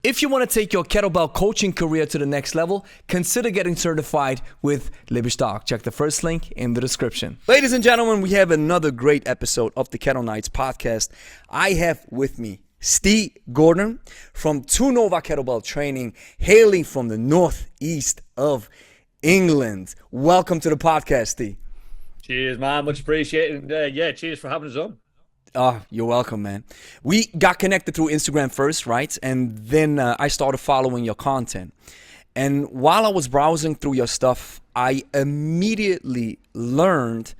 If you want to take your kettlebell coaching career to the next level, consider getting certified with Liebstock. Check the first link in the description. Ladies and gentlemen, we have another great episode of the Kettle Nights podcast. I have with me Steve Cotter from Two Nova Kettlebell Training, hailing from the northeast of England. Welcome to the podcast, Steve. Cheers, man. Much appreciated. And cheers for having us on. Oh, you're welcome, man. We got connected through Instagram first, right? And then I started following your content. And while I was browsing through your stuff, I immediately learned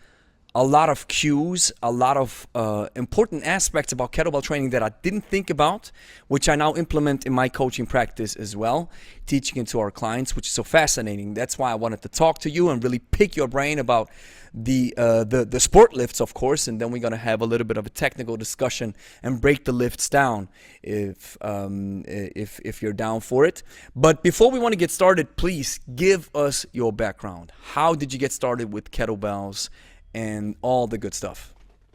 a lot of cues, a lot of important aspects about kettlebell training that I didn't think about, which I now implement in my coaching practice as well, teaching it to our clients, which is so fascinating. That's why I wanted to talk to you and really pick your brain about the sport lifts, of course, and then we're gonna have a little bit of a technical discussion and break the lifts down if you're down for it. But before we want to get started, please give us your background. How did you get started with kettlebells and all the good stuff?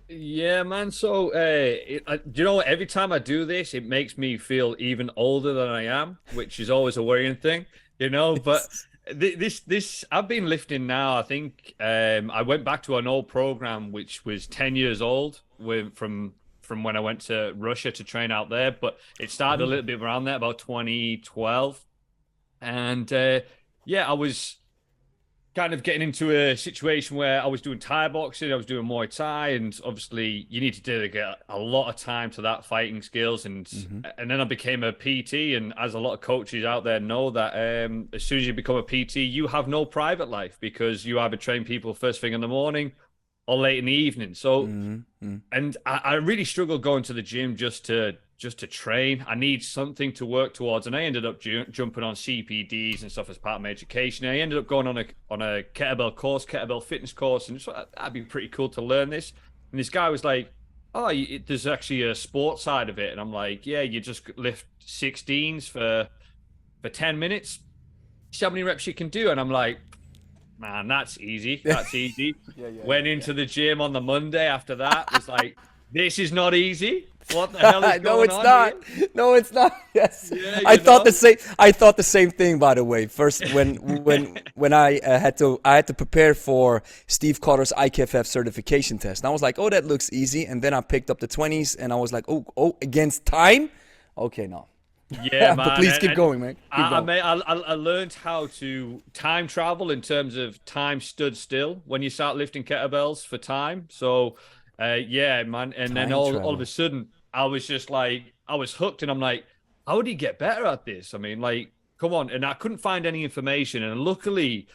Yeah, man. So, you know, every time I do this, it makes me feel even older than I am, which is always a worrying thing, you know. But this I've been lifting now. I think I went back to an old program which was 10 years old from when I went to Russia to train out there. But it started a little bit around there, about 2012, and I was kind of getting into a situation where I was doing Thai boxing, I was doing Muay Thai, and obviously you need to dedicate a lot of time to that fighting skills. And then I became a PT, and as a lot of coaches out there know that as soon as you become a PT, you have no private life because you either train people first thing in the morning or late in the evening. So, and I really struggled going to the gym just to train. I need something to work towards, and I ended up jumping on CPDs and stuff as part of my education. I ended up going on a kettlebell course, kettlebell fitness course, and so that'd be pretty cool to learn this. And this guy was like, "Oh, there's actually a sports side of it," and I'm like, "Yeah, you just lift 16s for 10 minutes. See how many reps you can do?" And I'm like, "Man, that's easy. That's easy." Went into the gym on the Monday after that. Was like, "This is not easy. What the hell is going on here?" No, it's not. Yes, Yeah, I thought the same thing. By the way, first when I had to prepare for Steve Cotter's IKFF certification test, and I was like, "Oh, that looks easy." And then I picked up the 20s, and I was like, "Oh, against time? Okay, no." Yeah, man. But please keep going, man. I learned how to time travel in terms of time stood still when you start lifting kettlebells for time. So. Yeah, man. And then all of a sudden, I was just like, I was hooked, and I'm like, how would he get better at this? I mean, like, come on. And I couldn't find any information. And luckily,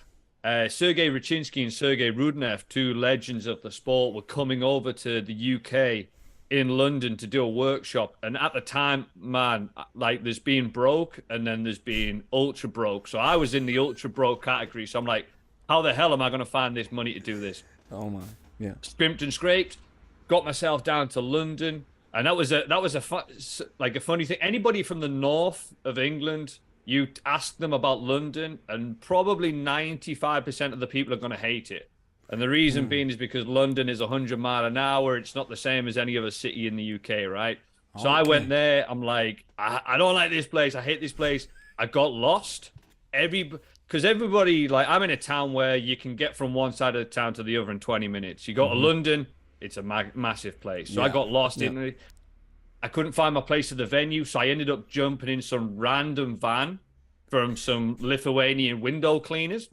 Sergei Rachinsky and Sergei Rudenev, two legends of the sport, were coming over to the UK in London to do a workshop. And at the time, man, like, there's been broke and then there's been ultra broke. So I was in the ultra broke category. So I'm like, how the hell am I going to find this money to do this? Oh my, yeah. Scrimped and scraped. Got myself down to London, and that was a funny thing. Anybody from the north of England, you ask them about London, and probably 95% of the people are going to hate it. And the reason being is because London is 100 miles an hour. It's not the same as any other city in the UK, right? So I went there. I'm like, I don't like this place. I hate this place. I got lost. Because everybody, like, I'm in a town where you can get from one side of the town to the other in 20 minutes. You go to London. It's a massive place. So I got lost in it. I couldn't find my place at the venue. So I ended up jumping in some random van from some Lithuanian window cleaners.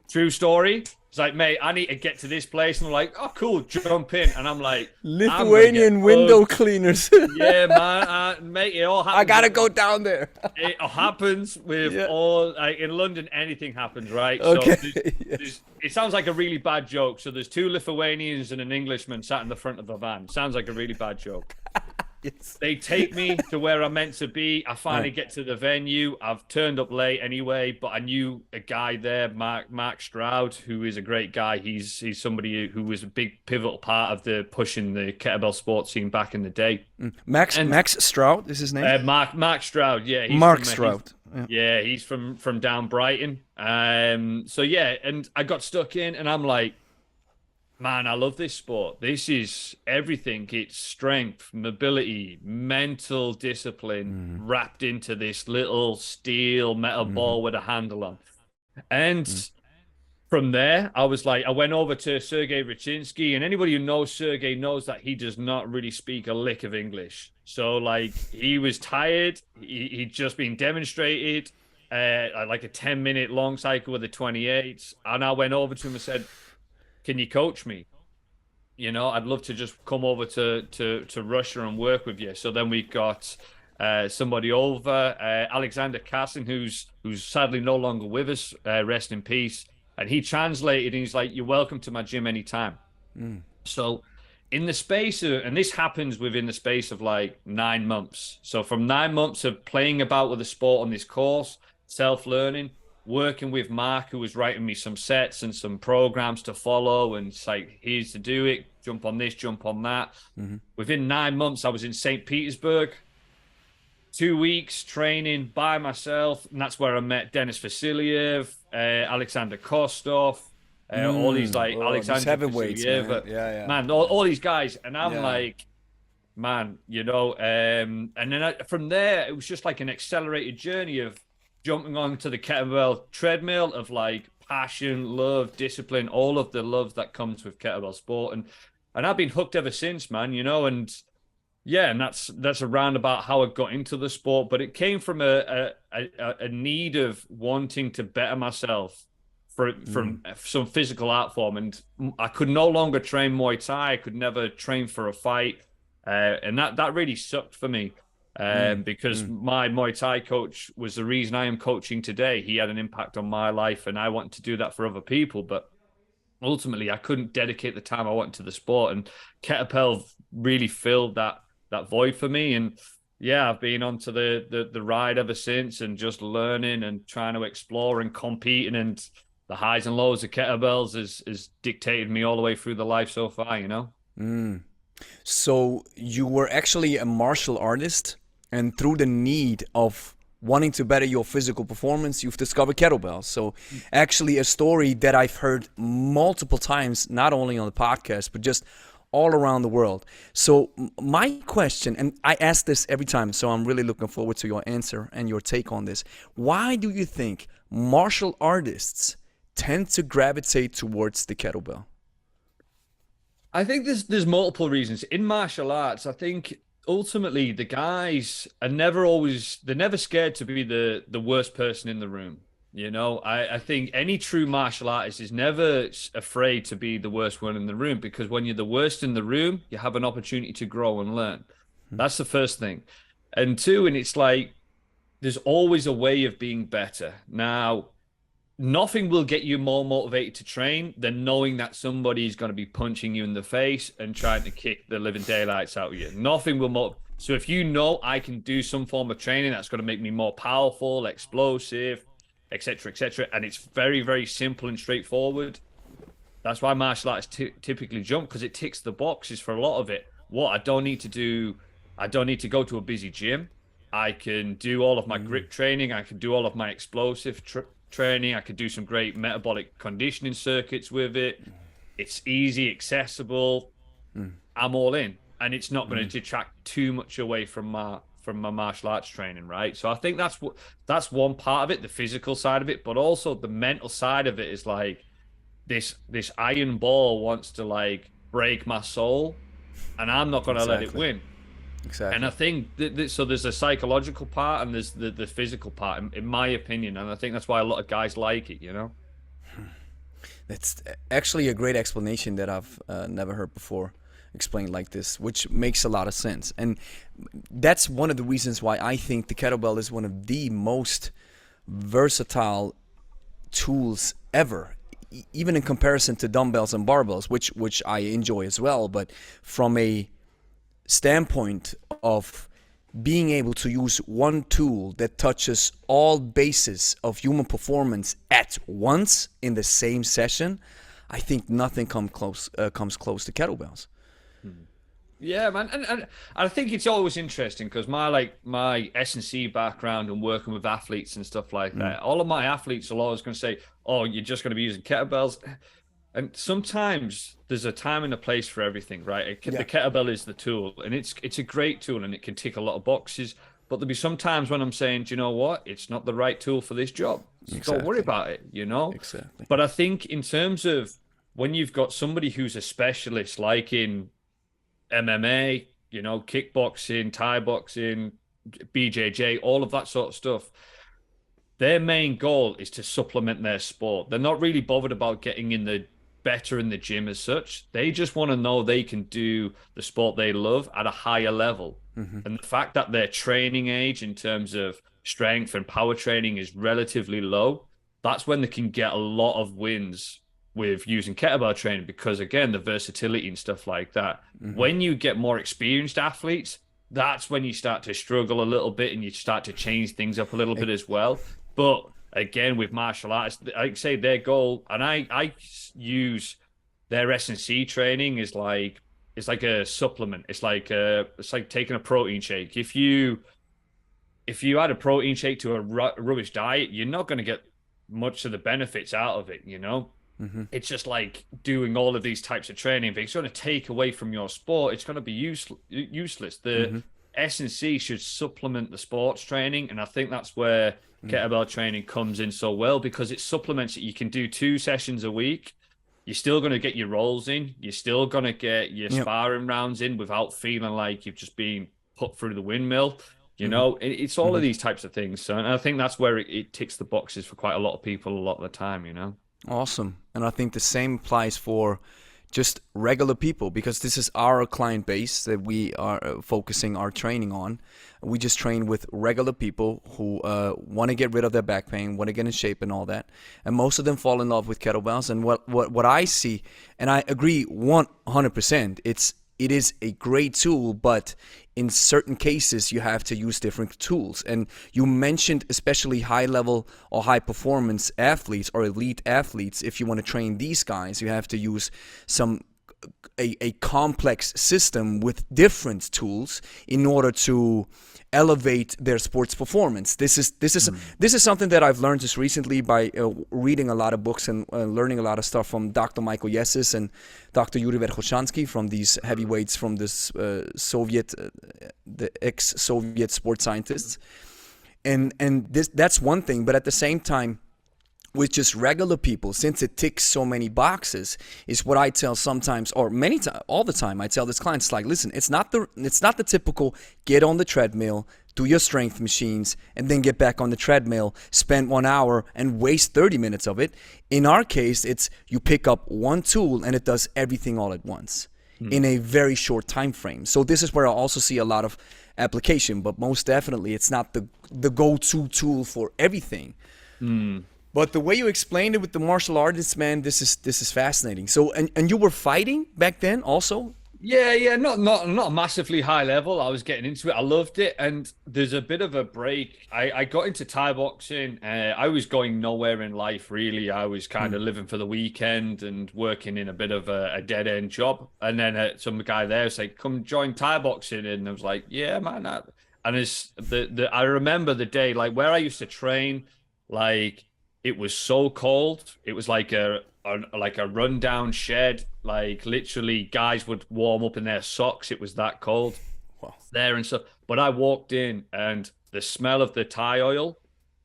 True story. It's like, mate, I need to get to this place. And I'm like, oh, cool, jump in. And I'm like, Lithuanian window cleaners. Yeah, man. Mate, it all happens. I got to go down there. It happens with all, like, in London, anything happens, right? Okay. So it sounds like a really bad joke. So there's two Lithuanians and an Englishman sat in the front of the van. Sounds like a really bad joke. Yes. They take me to where I'm meant to be. I finally get to the venue. I've turned up late anyway, but I knew a guy there, Mark Stroud, who is a great guy. He's somebody who was a big pivotal part of the pushing the kettlebell sports scene back in the day. Max Stroud is his name? Mark Stroud, yeah. Mark Stroud. Yeah, he's from down Brighton. So yeah, and I got stuck in, and I'm like, Man, I love this sport. This is everything. It's strength, mobility, mental discipline Mm, wrapped into this little steel metal hmm ball with a handle on. And mm. from there, I was like, I went over to Sergey Rachinsky, and anybody who knows Sergey knows that he does not really speak a lick of English. So, like, he was tired. He'd just been demonstrated like a 10-minute long cycle with the 28s. And I went over to him and said, can you coach me? I'd love to just come over to Russia and work with you. So then we got somebody over, Alexander Kassin, who's sadly no longer with us. Rest in peace. And he translated, and he's like, "You're welcome to my gym anytime." Mm. So in the space of, and this happens within the space of like 9 months. So from 9 months of playing about with the sport on this course, self-learning, working with Mark, who was writing me some sets and some programs to follow, and it's like, here's to do it, jump on this, jump on that. Hmm. Within 9 months, I was in St. Petersburg, 2 weeks training by myself, and that's where I met Denis Vasiliev, Alexander Kostov, all these like Oh, these Alexander heavyweights, man. Vasiliev, Yeah, yeah, man, all these guys, and I'm yeah. like, man, and then from there it was just like an accelerated journey of jumping onto the kettlebell treadmill of like passion, love, discipline, all of the love that comes with kettlebell sport, and I've been hooked ever since, man. And yeah, and that's around about how I got into the sport, but it came from a need of wanting to better myself Mm, from some physical art form, and I could no longer train Muay Thai. I could never train for a fight, and that really sucked for me, mm, because mm, my Muay Thai coach was the reason I am coaching today. He had an impact on my life, and I want to do that for other people, but ultimately I couldn't dedicate the time I wanted to the sport, and kettlebell really filled that void for me. And yeah, I've been onto the ride ever since, and just learning and trying to explore and competing, and the highs and lows of kettlebells has dictated me all the way through the life so far. mm. So you were actually a martial artist, and through the need of wanting to better your physical performance, you've discovered kettlebells. So actually a story that I've heard multiple times, not only on the podcast, but just all around the world. So my question, and I ask this every time, so I'm really looking forward to your answer and your take on this. Why do you think martial artists tend to gravitate towards the kettlebell? I think there's multiple reasons. In martial arts, I think ultimately the guys are they're never scared to be the worst person in the room. I think any true martial artist is never afraid to be the worst one in the room, because when you're the worst in the room, you have an opportunity to grow and learn. That's the first thing. And two, and it's like there's always a way of being better. Now, nothing will get you more motivated to train than knowing that somebody's going to be punching you in the face and trying to kick the living daylights out of you. Nothing will So if you know I can do some form of training that's going to make me more powerful, explosive, etc., and it's very, very simple and straightforward. That's why martial arts typically jump, because it ticks the boxes for a lot of it. What I don't need to do, I don't need to go to a busy gym. I can do all of my grip training. I can do all of my explosive training. I could do some great metabolic conditioning circuits with it. It's easy, accessible. I'm all in, and it's not going to detract too much away from my martial arts training, right? So I think that's one part of it, the physical side of it, but also the mental side of it is like this iron ball wants to like break my soul, and I'm not going to let it Exactly. win. And I Exactly. think so. There's a psychological part and there's the physical part, in my opinion, and I think that's why a lot of guys like it. That's actually a great explanation that I've never heard before explained like this, which makes a lot of sense. And that's one of the reasons why I think the kettlebell is one of the most versatile tools ever, even in comparison to dumbbells and barbells, which I enjoy as well. But from a standpoint of being able to use one tool that touches all bases of human performance at once in the same session, I think nothing comes close to kettlebells. Yeah, man, and I think it's always interesting because my S&C background and working with athletes and stuff like Mm, that. All of my athletes are always going to say, "Oh, you're just going to be using kettlebells." And sometimes there's a time and a place for everything, right? The Yeah, kettlebell is the tool, and it's a great tool, and it can tick a lot of boxes. But there'll be some times when I'm saying, do you know what? It's not the right tool for this job. So don't worry exactly. about it. Exactly. But I think in terms of when you've got somebody who's a specialist, like in MMA, kickboxing, Thai boxing, BJJ, all of that sort of stuff, their main goal is to supplement their sport. They're not really bothered about getting in the better in the gym as such. They just want to know they can do the sport they love at a higher level. And the fact that their training age in terms of strength and power training is relatively low, that's when they can get a lot of wins with using kettlebell training because again, the versatility and stuff like that. When you get more experienced athletes, that's when you start to struggle a little bit and you start to change things up a little bit as well. But again, with martial arts, like I say, their goal, and I use their S&C training is like it's like a supplement. It's like taking a protein shake. If you add a protein shake to a rubbish diet, you're not going to get much of the benefits out of it. It's just like doing all of these types of training. If it's going to take away from your sport, it's going to be useless. The S&C should supplement the sports training, and I think that's where kettlebell training comes in so well because it supplements it. You can do 2 sessions a week. You're still going to get your rolls in. You're still going to get your sparring rounds in without feeling like you've just been put through the windmill. It's all of these types of things. So, and I think that's where it ticks the boxes for quite a lot of people a lot of the time. Awesome. And I think the same applies for just regular people because this is our client base that we are focusing our training on. We just train with regular people who want to get rid of their back pain, want to get in shape and all that. And most of them fall in love with kettlebells. And what I see, and I agree 100%, it is a great tool, but in certain cases you have to use different tools. And you mentioned especially high level or high performance athletes or elite athletes. If you want to train these guys, you have to use a complex system with different tools in order to elevate their sports performance. This is something that I've learned just recently by reading a lot of books and learning a lot of stuff from Dr. Michael Yesis and Dr. Yuri Verkhoshansky from these heavyweights from this the ex-Soviet sports scientists. And that's one thing, but at the same time, with just regular people, since it ticks so many boxes, is what I tell sometimes, or many times, all the time. I tell this clients, like, listen, it's not the typical get on the treadmill, do your strength machines, and then get back on the treadmill, spend 1 hour, and waste 30 minutes of it. In our case, it's you pick up one tool and it does everything all at once in a very short time frame. So this is where I also see a lot of application, but most definitely, it's not the go-to tool for everything. But the way you explained it with the martial artists, man, this is fascinating. So, and you were fighting back then also? Yeah, not massively high level. I was getting into it. I loved it, and there's a bit of a break. I got into Thai boxing. I was going nowhere in life really. I was kind of living for the weekend and working in a bit of a dead end job. And then some guy there was like, "Come join Thai boxing," and I was like, "Yeah, man." And it's I remember the day like where I used to train, like. It was so cold. It was like a rundown shed. Like literally, guys would warm up in their socks. It was that cold there and stuff. But I walked in, and the smell of the Thai oil,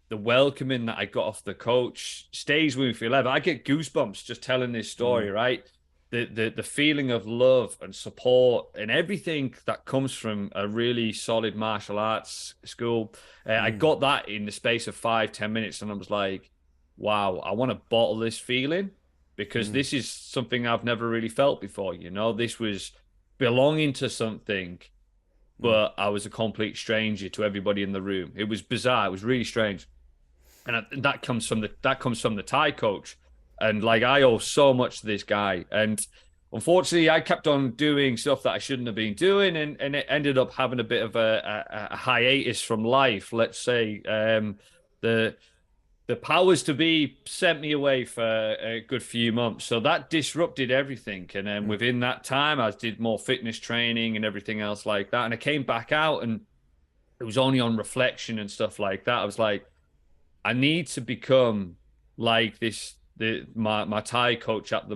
the welcoming that I got off the coach, stays with me forever. I get goosebumps just telling this story, right? The feeling of love and support and everything that comes from a really solid martial arts school. I got that in the space of 5-10 minutes, and I was like, wow, I want to bottle this feeling because this is something I've never really felt before. This was belonging to something, but I was a complete stranger to everybody in the room. It was bizarre. It was really strange. And that comes from the Thai coach. And like, I owe so much to this guy. And unfortunately, I kept on doing stuff that I shouldn't have been doing. And it ended up having a bit of a hiatus from life. Let's say, the powers to be sent me away for a good few months. So that disrupted everything. And then within that time, I did more fitness training and everything else like that. And I came back out, and it was only on reflection and stuff like that. I was like, I need to become like this my Thai coach at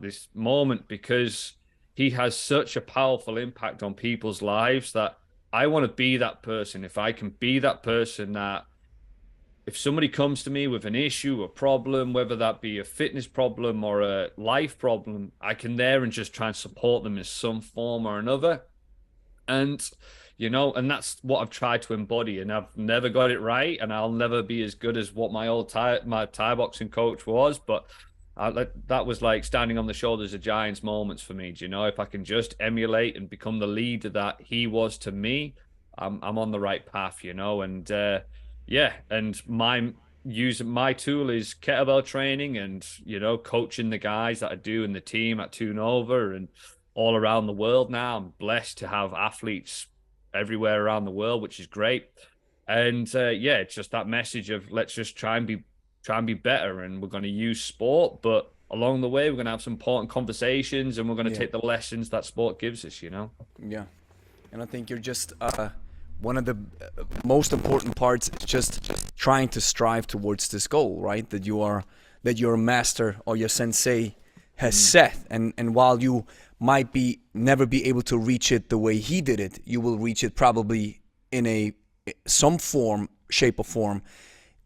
this moment, because he has such a powerful impact on people's lives that I want to be that person. If I can be that person that if somebody comes to me with an issue, a problem, whether that be a fitness problem or a life problem, I can there and just try and support them in some form or another. And and that's what I've tried to embody, and I've never got it right, and I'll never be as good as what my Thai boxing coach was, but that was like standing on the shoulders of giants moments for me. Do you know, if I can just emulate and become the leader that he was to me, I'm on the right path, and yeah, and my tool is kettlebell training and coaching the guys that I do in the team at Tunova and all around the world now. I'm blessed to have athletes everywhere around the world, which is great. And yeah, it's just that message of let's just try and be better. And we're going to use sport, but along the way, we're going to have some important conversations, and we're going to take the lessons that sport gives us. Yeah. And I think you're just one of the most important parts is just trying to strive towards this goal, right? That your master or your sensei has set, and while you might never be able to reach it the way he did it, you will reach it probably in some form, shape or form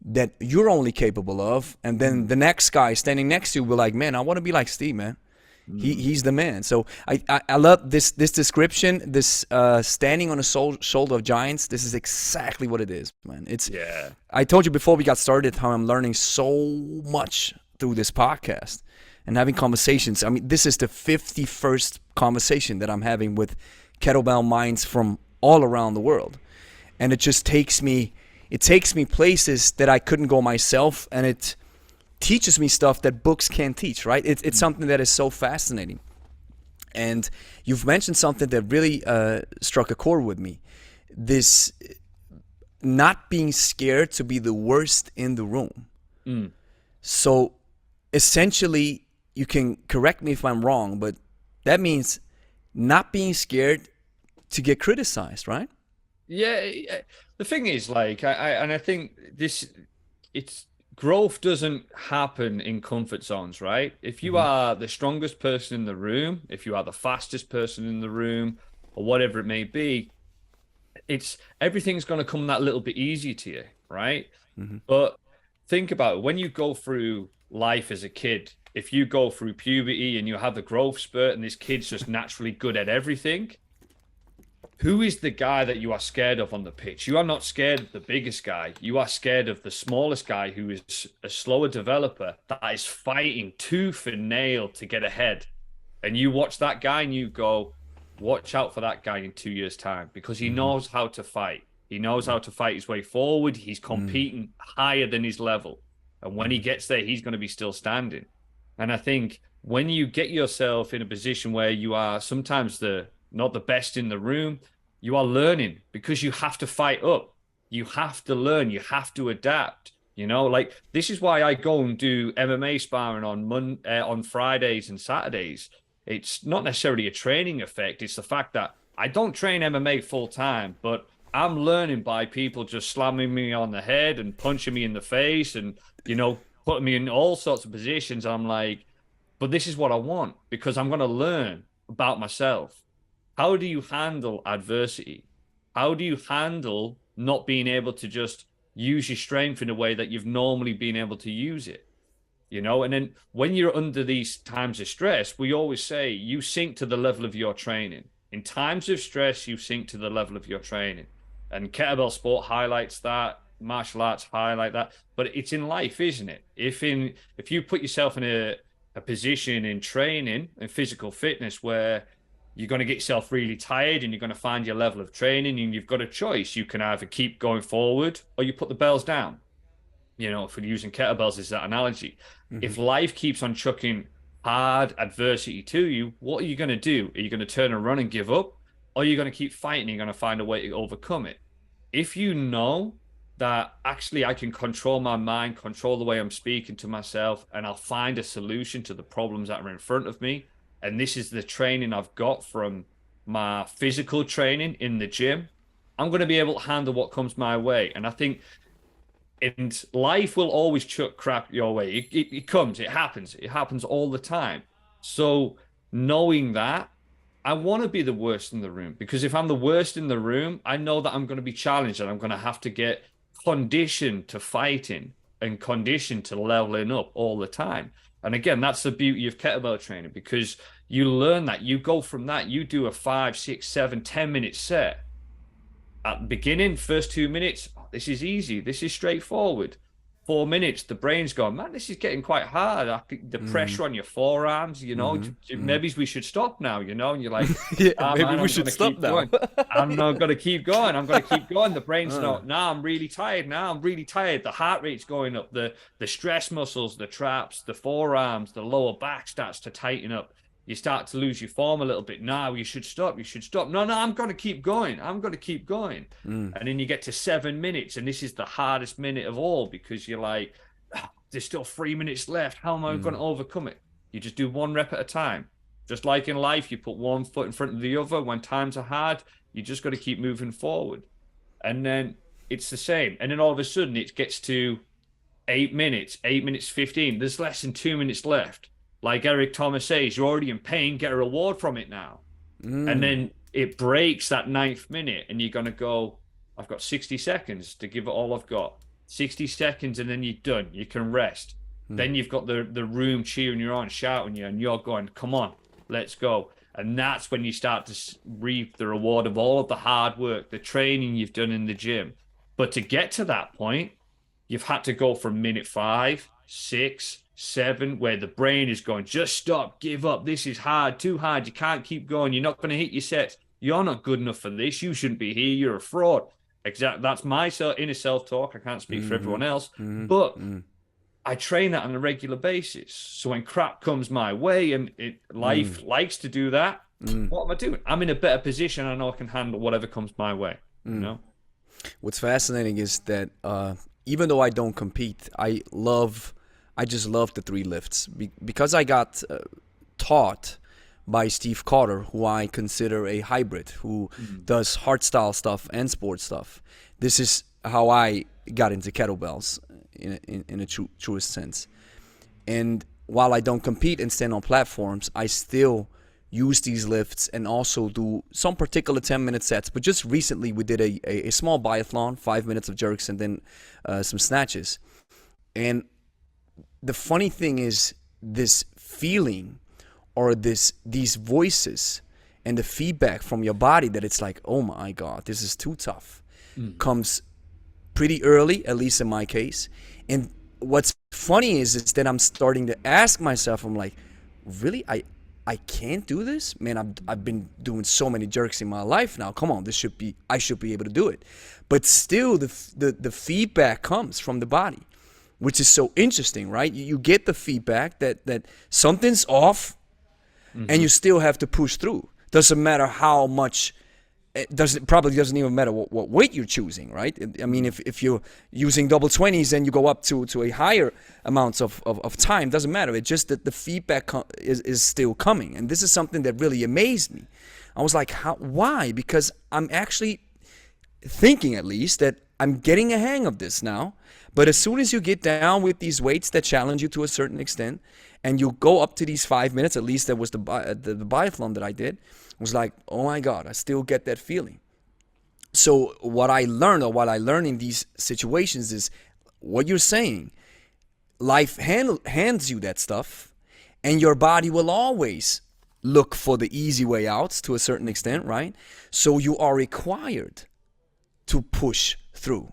that you're only capable of, and then the next guy standing next to you will like, man, I want to be like Steve, man. He's the man. So I love this description, this standing on the shoulder of giants. This is exactly what it is, man. I told you before we got started how I'm learning so much through this podcast and having conversations. I mean, this is the 51st conversation that I'm having with kettlebell minds from all around the world, and it just takes me places that I couldn't go myself, and it teaches me stuff that books can't teach, right? It's something that is so fascinating. And you've mentioned something that really struck a chord with me. This not being scared to be the worst in the room. So essentially, you can correct me if I'm wrong, but that means not being scared to get criticized, right? Yeah. The thing is, like, I think it's growth doesn't happen in comfort zones, right? If you are the strongest person in the room, if you are the fastest person in the room, or whatever it may be, everything's going to come that little bit easier to you, right? But think about it. When you go through life as a kid, if you go through puberty and you have the growth spurt and this kid's just naturally good at everything, who is the guy that you are scared of on the pitch? You are not scared of the biggest guy. You are scared of the smallest guy who is a slower developer that is fighting tooth and nail to get ahead. And you watch that guy and you go, watch out for that guy in 2 years' time, because he knows how to fight. He knows how to fight his way forward. He's competing higher than his level. And when he gets there, he's going to be still standing. And I think when you get yourself in a position where you are sometimes not the best in the room, you are learning, because you have to fight up. You have to learn. You have to adapt. Like, this is why I go and do MMA sparring on Fridays and Saturdays. It's not necessarily a training effect. It's the fact that I don't train MMA full time, but I'm learning by people just slamming me on the head and punching me in the face and, putting me in all sorts of positions. I'm like, but this is what I want, because I'm going to learn about myself. How do you handle adversity? How do you handle not being able to just use your strength in a way that you've normally been able to use it? And then when you're under these times of stress, we always say you sink to the level of your training. In times of stress, you sink to the level of your training. And kettlebell sport highlights that, martial arts highlight that, but it's in life, isn't it? If you put yourself in a position in training and physical fitness where you're going to get yourself really tired and you're going to find your level of training, and you've got a choice. You can either keep going forward or you put the bells down. If we're using kettlebells as that analogy. If life keeps on chucking hard adversity to you, what are you going to do? Are you going to turn and run and give up? Or are you going to keep fighting? You're going to find a way to overcome it. If you know that actually I can control my mind, control the way I'm speaking to myself, and I'll find a solution to the problems that are in front of me, and this is the training I've got from my physical training in the gym, I'm going to be able to handle what comes my way. And I think And life will always chuck crap your way. It comes, it happens all the time. So knowing that, I want to be the worst in the room, because if I'm the worst in the room, I know that I'm going to be challenged and I'm going to have to get conditioned to fighting and conditioned to leveling up all the time. And again, that's the beauty of kettlebell training, because you learn that, you go from that, you do a 5, 6, 7, 10 minute set at the beginning, first 2 minutes, oh, this is easy, this is straightforward. 4 minutes, the brain's gone, man, this is getting quite hard. The pressure on your forearms, maybe we should stop now, and you're like, Yeah, ah, maybe man, we should stop now. I'm not going to keep going. I'm going to keep going. The brain's not, now I'm really tired. Now I'm really tired. The heart rate's going up. The stress muscles, the traps, the forearms, the lower back starts to tighten up. You start to lose your form a little bit. Now you should stop. You should stop. No, I'm going to keep going. I'm going to keep going. And then you get to 7 minutes, and this is the hardest minute of all, because you're like, oh, there's still 3 minutes left. How am I going to overcome it? You just do one rep at a time. Just like in life, you put one foot in front of the other. When times are hard, you just got to keep moving forward. And then it's the same. And then all of a sudden it gets to 8 minutes, 8 minutes 15. There's less than 2 minutes left. Like Eric Thomas says, you're already in pain, get a reward from it now. And then it breaks that 9th minute, and you're going to go, I've got 60 seconds to give it all I've got. 60 seconds, and then you're done. You can rest. Then you've got the room cheering you on, shouting you, and you're going, come on, let's go. And that's when you start to reap the reward of all of the hard work, the training you've done in the gym. But to get to that point, you've had to go from minute 5, 6, 7, where the brain is going, just stop, give up. This is hard, too hard. You can't keep going. You're not going to hit your sets. You're not good enough for this. You shouldn't be here. You're a fraud. Exactly. That's my inner self-talk. I can't speak for everyone else. But I train that on a regular basis. So when crap comes my way, and life likes to do that, what am I doing? I'm in a better position. I know I can handle whatever comes my way. What's fascinating is that even though I don't compete, I just love the 3 lifts because I got taught by Steve Cotter, who I consider a hybrid, who does hardstyle stuff and sports stuff. This is how I got into kettlebells in a truest sense. And while I don't compete and stand on platforms, I still use these lifts and also do some particular 10-minute sets. But just recently we did a small biathlon, 5 minutes of jerks and then some snatches. And the funny thing is, this feeling or these voices and the feedback from your body that it's like, oh my God, this is too tough, comes pretty early, at least in my case. And what's funny is that I'm starting to ask myself, I'm like, really? I can't do this? Man, I've been doing so many jerks in my life now. Come on, I should be able to do it. But still the feedback comes from the body, which is so interesting, right? You get the feedback that something's off, and you still have to push through. Doesn't matter how much. Probably doesn't even matter what weight you're choosing, right? I mean, if you're using double 20s and you go up to a higher amounts of time, doesn't matter. It's just that the feedback is still coming, and this is something that really amazed me. I was like, why? Because I'm actually thinking, at least, that I'm getting a hang of this now. But as soon as you get down with these weights that challenge you to a certain extent, and you go up to these 5 minutes, at least that was the biathlon that I did, I was like, oh my God, I still get that feeling. So what I learned in these situations is what you're saying. Life hands you that stuff, and your body will always look for the easy way out to a certain extent, right? So you are required to push through.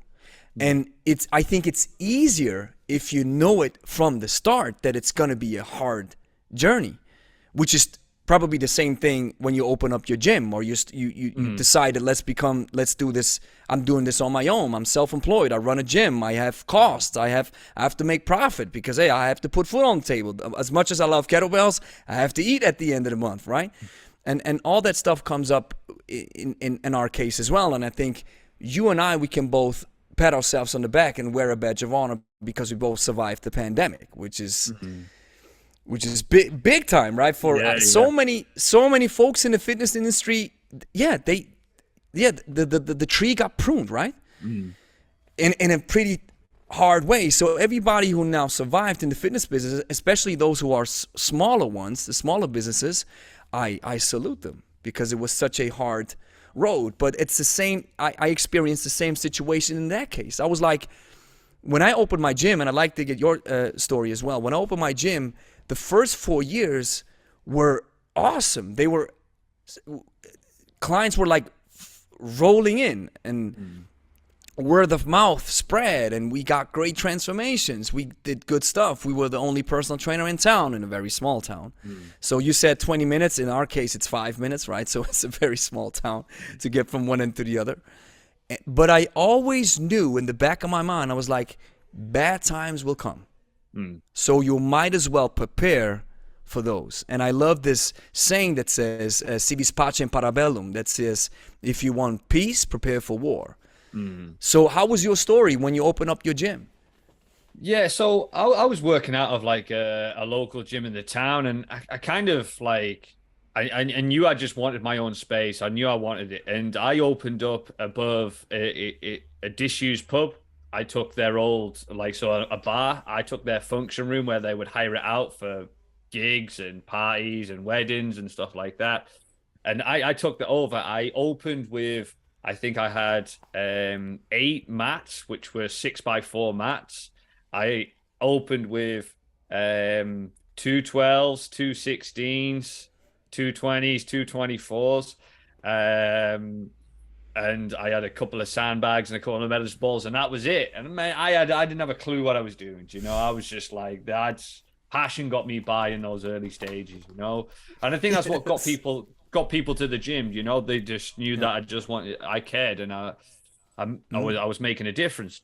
And I think it's easier if you know it from the start that it's going to be a hard journey, which is probably the same thing when you open up your gym, or you decide that let's do this. I'm doing this on my own. I'm self-employed. I run a gym. I have costs. I have to make profit because, hey, I have to put food on the table. As much as I love kettlebells, I have to eat at the end of the month, right? And all that stuff comes up in our case as well. And I think you and I, we can both pat ourselves on the back and wear a badge of honor because we both survived the pandemic, which is big time, right? For so many folks in the fitness industry, the tree got pruned, right? In a pretty hard way. So everybody who now survived in the fitness business, especially those who are smaller ones, the smaller businesses, I salute them, because it was such a hard road. But it's the same. I experienced the same situation in that case. I was like, when I opened my gym, and I'd like to get your story as well. When I opened my gym, the first 4 years were awesome. They were, clients were like rolling in, and word of mouth spread, and we got great transformations. We did good stuff. We were the only personal trainer in town, in a very small town. So you said 20 minutes. In our case, it's 5 minutes, right? So it's a very small town to get from one end to the other. But I always knew in the back of my mind, I was like, bad times will come. So you might as well prepare for those. And I love this saying that says, si vis pacem para bellum, that says, if you want peace, prepare for war. So how was your story when you opened up your gym? Yeah, so I was working out of like a local gym in the town, and I kind of like, I knew I just wanted my own space. I knew I wanted it, and I opened up above a disused pub. I took their old, like, so a bar. I took their function room where they would hire it out for gigs and parties and weddings and stuff like that. And I took that over. I opened with, I think I had 8 mats, which were 6x4 mats. I opened with 2 12s, 2 16s, 2 20s, 2 24s. And I had a couple of sandbags and a couple of medicine balls, and that was it. And man, I didn't have a clue what I was doing. You know, I was just like, that's passion got me by in those early stages, you know. And I think that's what got people to the gym. You know, they just knew that I cared, and I was making a difference.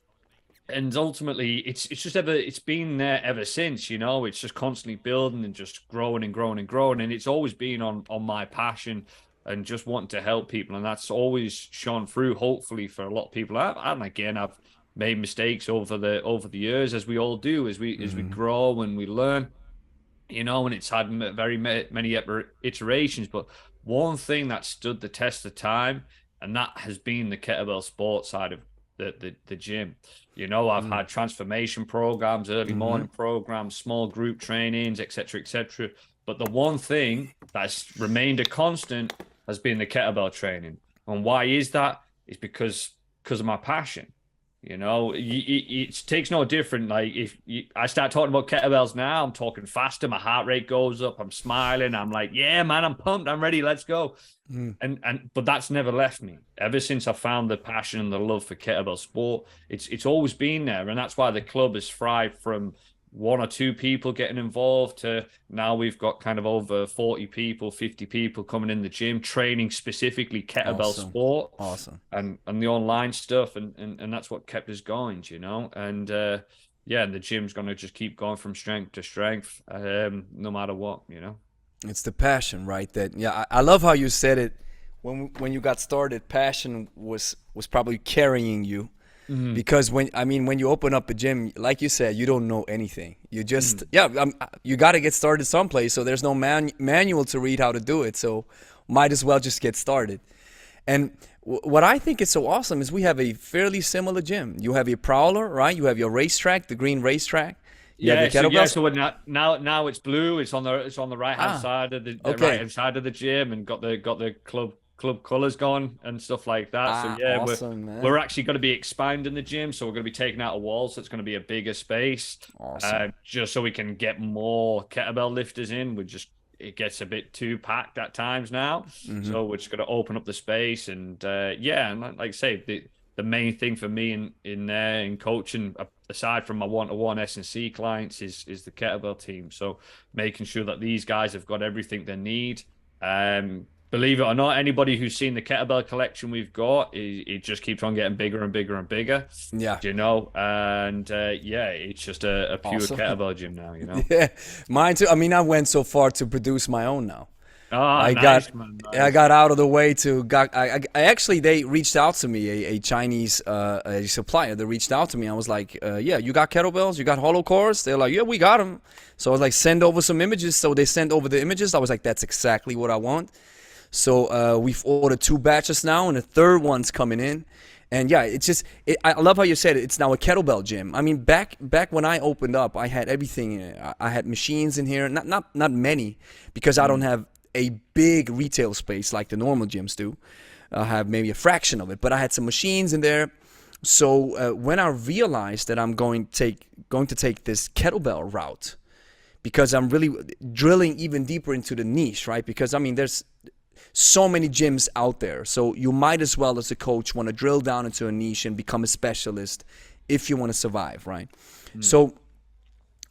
And ultimately, it's been there ever since. You know, it's just constantly building and just growing and growing and growing, and it's always been on my passion and just wanting to help people, and that's always shone through, hopefully, for a lot of people. And again, I've made mistakes over the years, as we all do, as we grow and we learn, you know, and it's had very many iterations. But one thing that stood the test of time, and that has been the kettlebell sport side of the gym. You know, I've had transformation programs, early morning programs, small group trainings, etc., etc. But the one thing that's remained a constant has been the kettlebell training. And why is that? It's because of my passion. You know, it takes no different. Like, if I start talking about kettlebells now, I'm talking faster, my heart rate goes up, I'm smiling, I'm like, yeah, man, I'm pumped, I'm ready, let's go. But that's never left me. Ever since I found the passion and the love for kettlebell sport, it's always been there. And that's why the club has thrived from 1 or 2 people getting involved to now we've got kind of over 40 people, 50 people coming in the gym, training specifically kettlebell sport. Awesome. And the online stuff, and that's what kept us going, you know. And yeah, the gym's going to just keep going from strength to strength, no matter what, you know. It's the passion, right? That, yeah, I love how you said it. When you got started, passion was probably carrying you. Because when you open up a gym, like you said, you don't know anything. You just you got to get started someplace. So there's no manual to read how to do it. So might as well just get started. And what I think is so awesome is we have a fairly similar gym. You have your prowler, right? You have your racetrack, the green racetrack. So now it's blue. It's on the right hand side of the right hand side of the gym, and got the club colors going and stuff like that. So yeah, awesome, we're actually going to be expanding the gym, so we're going to be taking out a wall, so it's going to be a bigger space. Awesome. Just so we can get more kettlebell lifters in. It gets a bit too packed at times now, so we're just going to open up the space. And and like I say, the main thing for me in coaching, aside from my one-to-one S&C clients, is the kettlebell team. So making sure that these guys have got everything they need. Believe it or not, anybody who's seen the kettlebell collection we've got, it just keeps on getting bigger and bigger and bigger. Yeah. You know, and it's just a pure kettlebell gym now, you know. Yeah, mine too. I mean, I went so far to produce my own now. I got out of the way to they reached out to me, a Chinese a supplier that reached out to me. I was like, you got kettlebells, you got hollow cores? They're like, yeah, we got them. So I was like, send over some images. So they sent over the images. I was like, that's exactly what I want. So we've ordered 2 batches now, and the third one's coming in. And yeah, it's just I love how you said it. It's now a kettlebell gym. I mean, back when I opened up, I had everything. I had machines in here, not many, because I don't Mm. have a big retail space like the normal gyms do. I have maybe a fraction of it, but I had some machines in there. So when I realized that I'm going to take this kettlebell route, because I'm really drilling even deeper into the niche, right? Because I mean, there's so many gyms out there. So you might as well, as a coach, want to drill down into a niche and become a specialist if you want to survive, right? Mm. So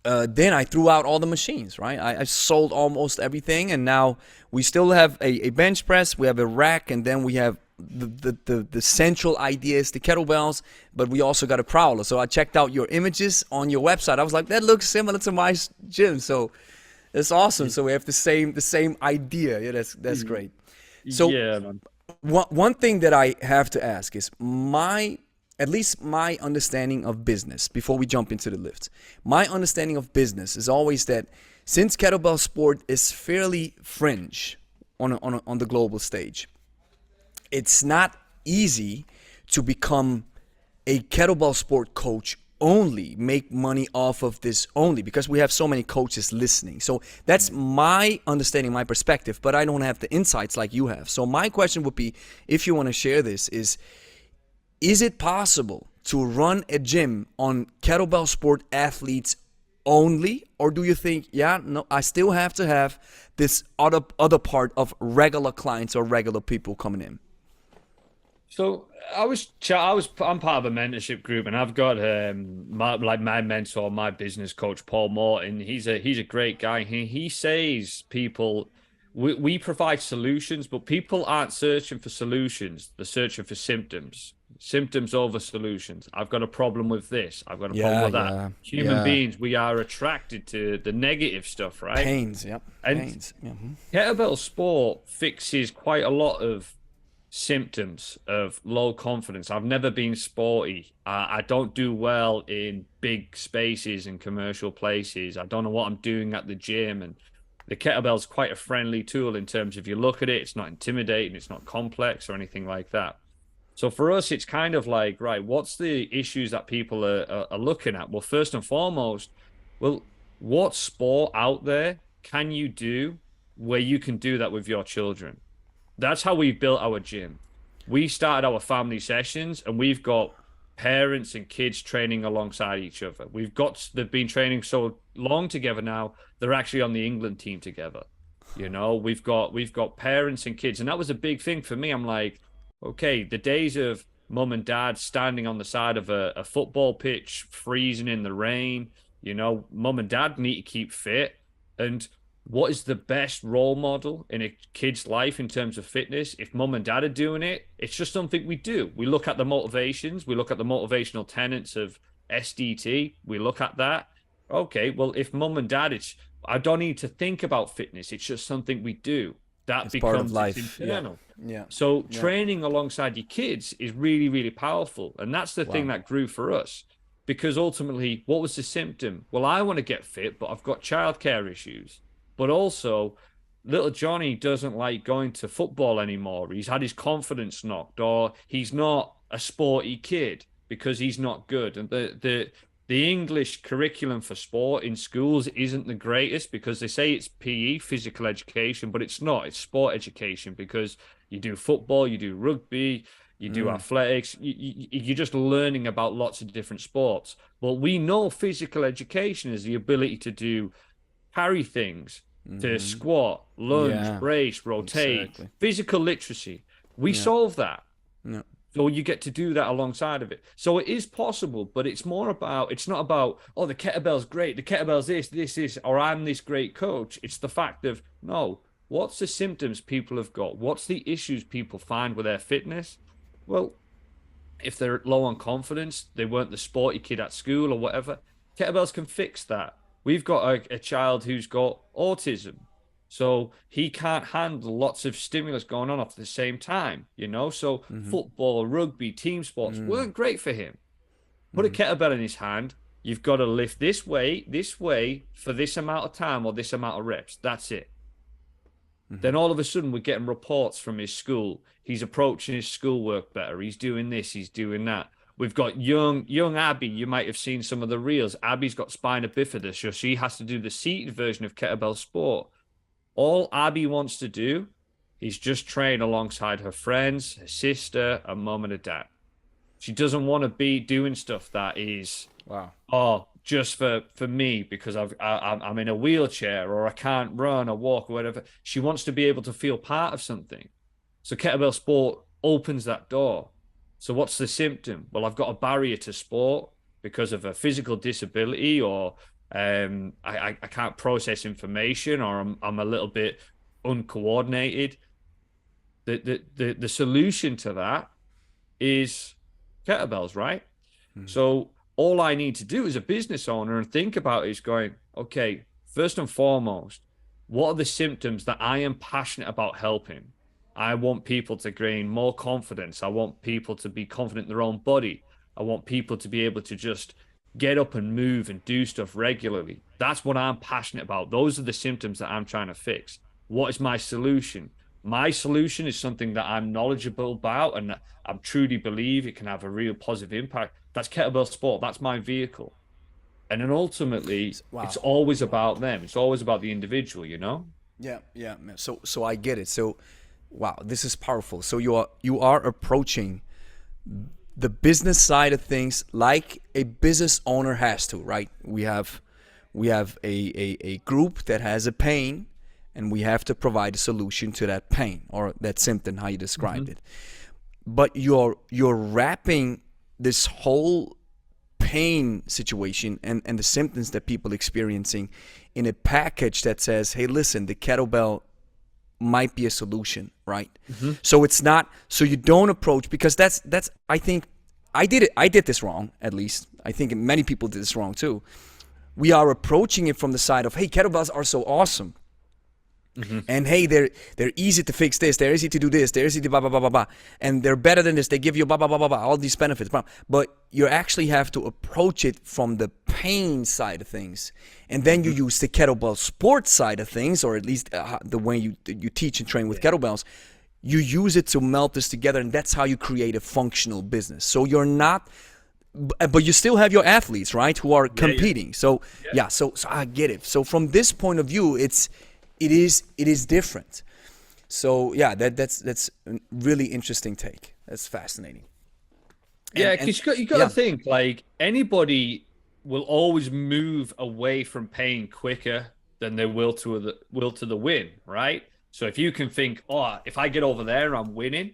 then I threw out all the machines, right? I sold almost everything, and now we still have a bench press, we have a rack, and then we have the central idea is the kettlebells, but we also got a prowler. So I checked out your images on your website. I was like, that looks similar to my gym. So it's awesome. So we have the same idea. Yeah, that's great. So Yeah, man. one thing that I have to ask is at least my understanding of business before we jump into the lift. My understanding of business is always that since kettlebell sport is fairly fringe on the global stage, it's not easy to become a kettlebell sport coach only, make money off of this only, because we have so many coaches listening. So that's my understanding, my perspective, but I don't have the insights like you have. So my question would be, if you want to share this, is it possible to run a gym on kettlebell sport athletes only, or do you think, yeah, no, I still have to have this other part of regular clients or regular people coming in? So I'm part of a mentorship group, and I've got my mentor, my business coach, Paul Morton. He's a great guy. He says people we provide solutions, but people aren't searching for solutions. They're searching for symptoms. Symptoms over solutions. I've got a problem with this. I've got a problem Yeah, with that. yeah, Human yeah. beings, we are attracted to the negative stuff, right? Pains, yep, And pains. Yeah. kettlebell sport fixes quite a lot of symptoms of low confidence. I've never been sporty. I don't do well in big spaces and commercial places. I don't know what I'm doing at the gym. And the kettlebell's quite a friendly tool in terms of you look at it, it's not intimidating, it's not complex or anything like that. So for us, it's kind of like, right, what's the issues that people are looking at? Well, first and foremost, well, what sport out there can you do where you can do that with your children? That's how we built our gym. We started our family sessions, and we've got parents and kids training alongside each other. They've been training so long together now, they're actually on the England team together. We've got parents and kids, and that was a big thing for me. I'm like, okay, the days of mum and dad standing on the side of a football pitch, freezing in the rain, mum and dad need to keep fit. And what is the best role model in a kid's life in terms of fitness? If mum and dad are doing it, it's just something we do. We look at the motivations, we look at the motivational tenets of SDT, we look at that. Okay, well, if mum and dad, I don't need to think about fitness, it's just something we do. That It's part of becomes it's life. Yeah, internal. yeah, So yeah. training alongside your kids is really, really powerful. And that's the thing Wow. that grew for us. Because ultimately, what was the symptom? Well, I want to get fit, but I've got childcare issues. But also, little Johnny doesn't like going to football anymore. He's had his confidence knocked, or he's not a sporty kid because he's not good. And the English curriculum for sport in schools isn't the greatest, because they say it's PE, physical education, but it's not. It's sport education, because you do football, you do rugby, you do athletics. You're just learning about lots of different sports. But we know physical education is the ability to carry things, to squat, lunge, Yeah, brace, rotate, exactly. physical literacy. We Yeah, solve that. yeah. So you get to do that alongside of it. So it is possible, but it's not about, oh, the kettlebell's great, the kettlebell's this is, or I'm this great coach. It's the fact of, no, what's the symptoms people have got? What's the issues people find with their fitness? Well, if they're low on confidence, they weren't the sporty kid at school or whatever, kettlebells can fix that. We've got a child who's got autism. So he can't handle lots of stimulus going on at the same time. So football, rugby, team sports weren't great for him. Put a kettlebell in his hand. You've got to lift this way for this amount of time or this amount of reps. That's it. Then all of a sudden, we're getting reports from his school. He's approaching his schoolwork better. He's doing this. He's doing that. We've got young Abby. You might have seen some of the reels. Abby's got spina bifida, so she has to do the seated version of kettlebell sport. All Abby wants to do is just train alongside her friends, her sister, her mom, and her dad. She doesn't want to be doing stuff that is, just for me because I'm in a wheelchair or I can't run or walk or whatever. She wants to be able to feel part of something. So kettlebell sport opens that door. So what's the symptom? Well, I've got a barrier to sport because of a physical disability, or I can't process information, or I'm a little bit uncoordinated. The solution to that is kettlebells, right? So all I need to do as a business owner and think about is going, okay, first and foremost, what are the symptoms that I am passionate about helping? I want people to gain more confidence. I want people to be confident in their own body. I want people to be able to just get up and move and do stuff regularly. That's what I'm passionate about. Those are the symptoms that I'm trying to fix. What is my solution? My solution is something that I'm knowledgeable about and I truly believe it can have a real positive impact. That's kettlebell sport. That's my vehicle. And then ultimately, it's always about them. It's always about the individual, you know? Yeah. So I get it. So, wow, this is powerful. So you are approaching the business side of things like a business owner has to, right? We have a group that has a pain, and we have to provide a solution to that pain or that symptom, how you described it. But you're wrapping this whole pain situation and the symptoms that people experiencing in a package that says, hey, listen, the kettlebell might be a solution, right? So it's not, so you don't approach, because that's I think I did this wrong, at least. I think many people did this wrong too. We are approaching it from the side of, hey, kettlebells are so awesome. And hey, they're easy to fix this, they're easy to do this, they're easy to blah, blah, blah, blah, blah. And they're better than this, they give you blah, blah, blah, blah, blah, all these benefits. But you actually have to approach it from the pain side of things. And then you use the kettlebell sports side of things, or at least the way you teach and train with kettlebells. You use it to melt this together, and that's how you create a functional business. So you're not, but you still have your athletes, right, who are competing. So so I get it. So from this point of view, it is different. So yeah, that's a really interesting take. That's fascinating. Because you got to think, like, anybody will always move away from pain quicker than they will to the win, right? So if you can think, oh, if I get over there, I'm winning,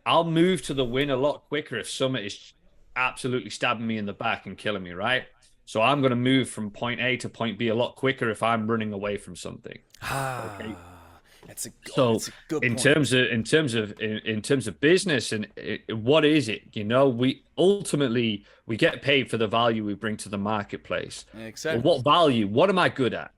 I'll move to the win a lot quicker if someone is absolutely stabbing me in the back and killing me, right? So I'm going to move from point A to point B a lot quicker if I'm running away from something. Okay? That's a good in point. terms of business and what is it? You know, we get paid for the value we bring to the marketplace. Exactly. Well, what value? What am I good at?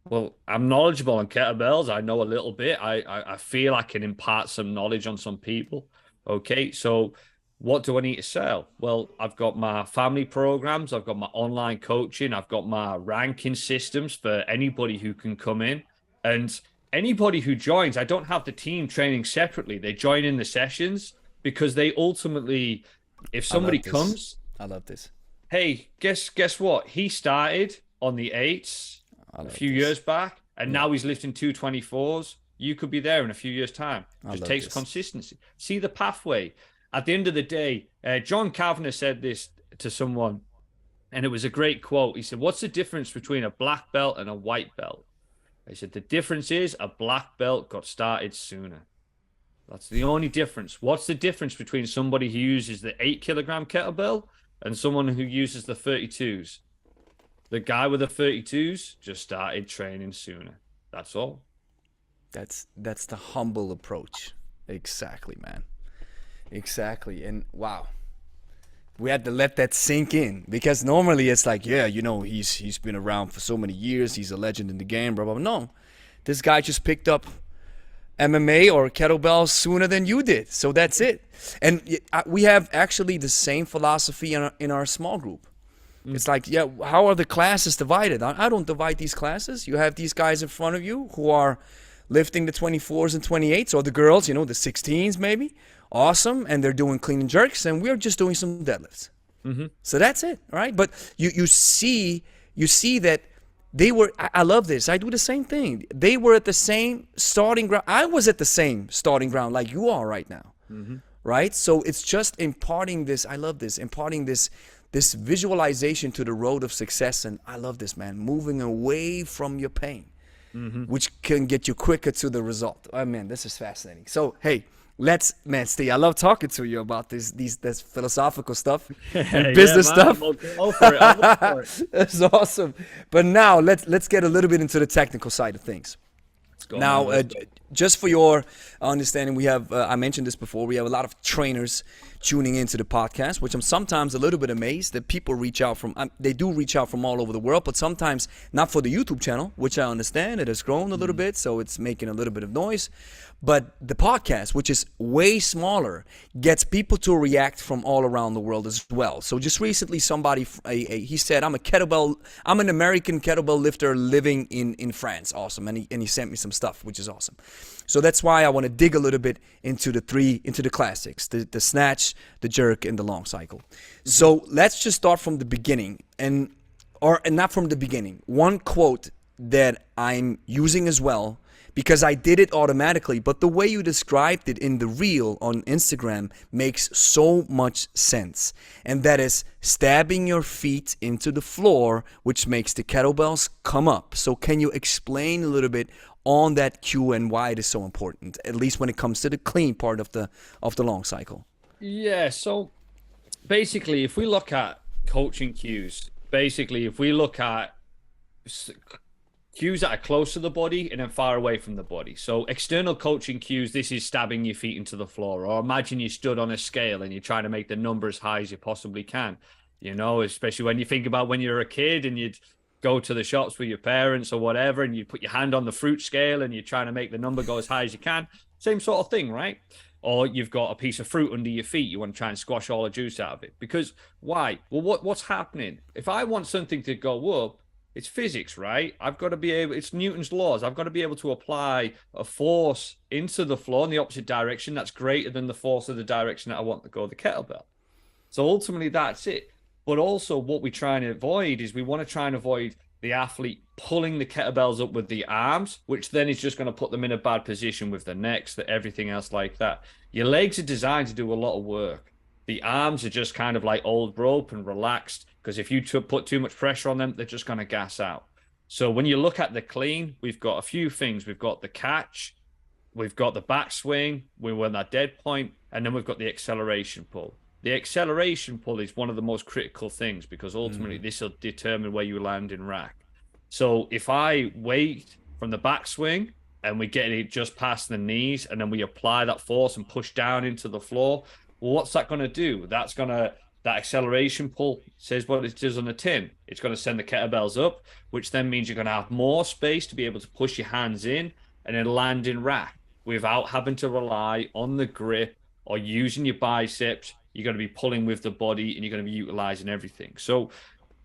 Well, I'm knowledgeable on kettlebells. I know a little bit. I feel I can impart some knowledge on some people. Okay, so what do I need to sell? Well, I've got my family programs. I've got my online coaching. I've got my ranking systems for anybody who can come in. And anybody who joins, I don't have the team training separately. They join in the sessions because they ultimately, if somebody comes, I love this. Hey, guess what? He started on the 8s a few years back, and now he's lifting 224s. You could be there in a few years' time. Just takes consistency. See the pathway. At the end of the day, John Kavanagh said this to someone, and it was a great quote. He said, what's the difference between a black belt and a white belt? He said, the difference is a black belt got started sooner. That's the only difference. What's the difference between somebody who uses the 8-kilogram kettlebell and someone who uses the 32s? The guy with the 32s just started training sooner. That's all. That's the humble approach. Exactly, man. Exactly. And wow, we had to let that sink in, because normally it's like, yeah, you know, he's been around for so many years, he's a legend in the game, blah, blah, blah. No, this guy just picked up MMA or kettlebells sooner than you did. So that's it. And we have actually the same philosophy in our small group. It's like, yeah, how are the classes divided? I don't divide these classes. You have these guys in front of you who are lifting the 24s and 28s, or the girls, you know, the 16s maybe. Awesome. And they're doing clean and jerks, and we're just doing some deadlifts. So that's it, right? But you see that they were. I love this. I do the same thing. They were at the same starting ground. I was at the same starting ground like you are right now, right? So it's just imparting this. I love this. Imparting this visualization to the road of success, and I love this, man. Moving away from your pain, which can get you quicker to the result. Oh man, this is fascinating. So hey. Steve, I love talking to you about this philosophical stuff and business stuff. Go for it. I'll go for it. That's awesome. But now let's get a little bit into the technical side of things. Now, just for your understanding, we have, I mentioned this before, we have a lot of trainers tuning into the podcast, which I'm sometimes a little bit amazed that people reach out from, they do reach out from all over the world, but sometimes not for the YouTube channel, which I understand, it has grown a little bit, so it's making a little bit of noise. But the podcast, which is way smaller, gets people to react from all around the world as well. So just recently, somebody, he said, I'm an American kettlebell lifter living in France. Awesome. And he sent me some stuff, which is awesome. So that's why I want to dig a little bit into the classics, the snatch, the jerk, and the long cycle. So let's just start from the beginning, and not from the beginning. One quote that I'm using as well, because I did it automatically, but the way you described it in the reel on Instagram makes so much sense. And that is stabbing your feet into the floor, which makes the kettlebells come up. So can you explain a little bit on that cue and why it is so important, at least when it comes to the clean part of the long cycle? Yeah, so basically, if we look at coaching cues, if we look at cues that are close to the body and then far away from the body. So external coaching cues, this is stabbing your feet into the floor. Or imagine you stood on a scale and you're trying to make the number as high as you possibly can. You know, especially when you think about when you're a kid and you'd go to the shops with your parents or whatever, and you put your hand on the fruit scale and you're trying to make the number go as high as you can. Same sort of thing, right? Or you've got a piece of fruit under your feet. You want to try and squash all the juice out of it. Because why? Well, what's happening? If I want something to go up, it's physics, right? I've got to be able, it's Newton's laws. I've got to be able to apply a force into the floor in the opposite direction that's greater than the force of the direction that I want to go the kettlebell. So ultimately, that's it. But also what we try and avoid is we want to try and avoid the athlete pulling the kettlebells up with the arms, which then is just going to put them in a bad position with the necks, everything else like that. Your legs are designed to do a lot of work. The arms are just kind of like old rope and relaxed, because if you put too much pressure on them, they're just going to gas out. So when you look at the clean, we've got a few things. We've got the catch, we've got the backswing, we're in that dead point, and then we've got the acceleration pull. The acceleration pull is one of the most critical things, because ultimately this will determine where you land in rack. So if I wait from the backswing and we get it just past the knees, and then we apply that force and push down into the floor, well, what's that going to do? That acceleration pull says what it does on the tin. It's going to send the kettlebells up, which then means you're going to have more space to be able to push your hands in and then land in rack without having to rely on the grip or using your biceps. You're going to be pulling with the body, and you're going to be utilizing everything. So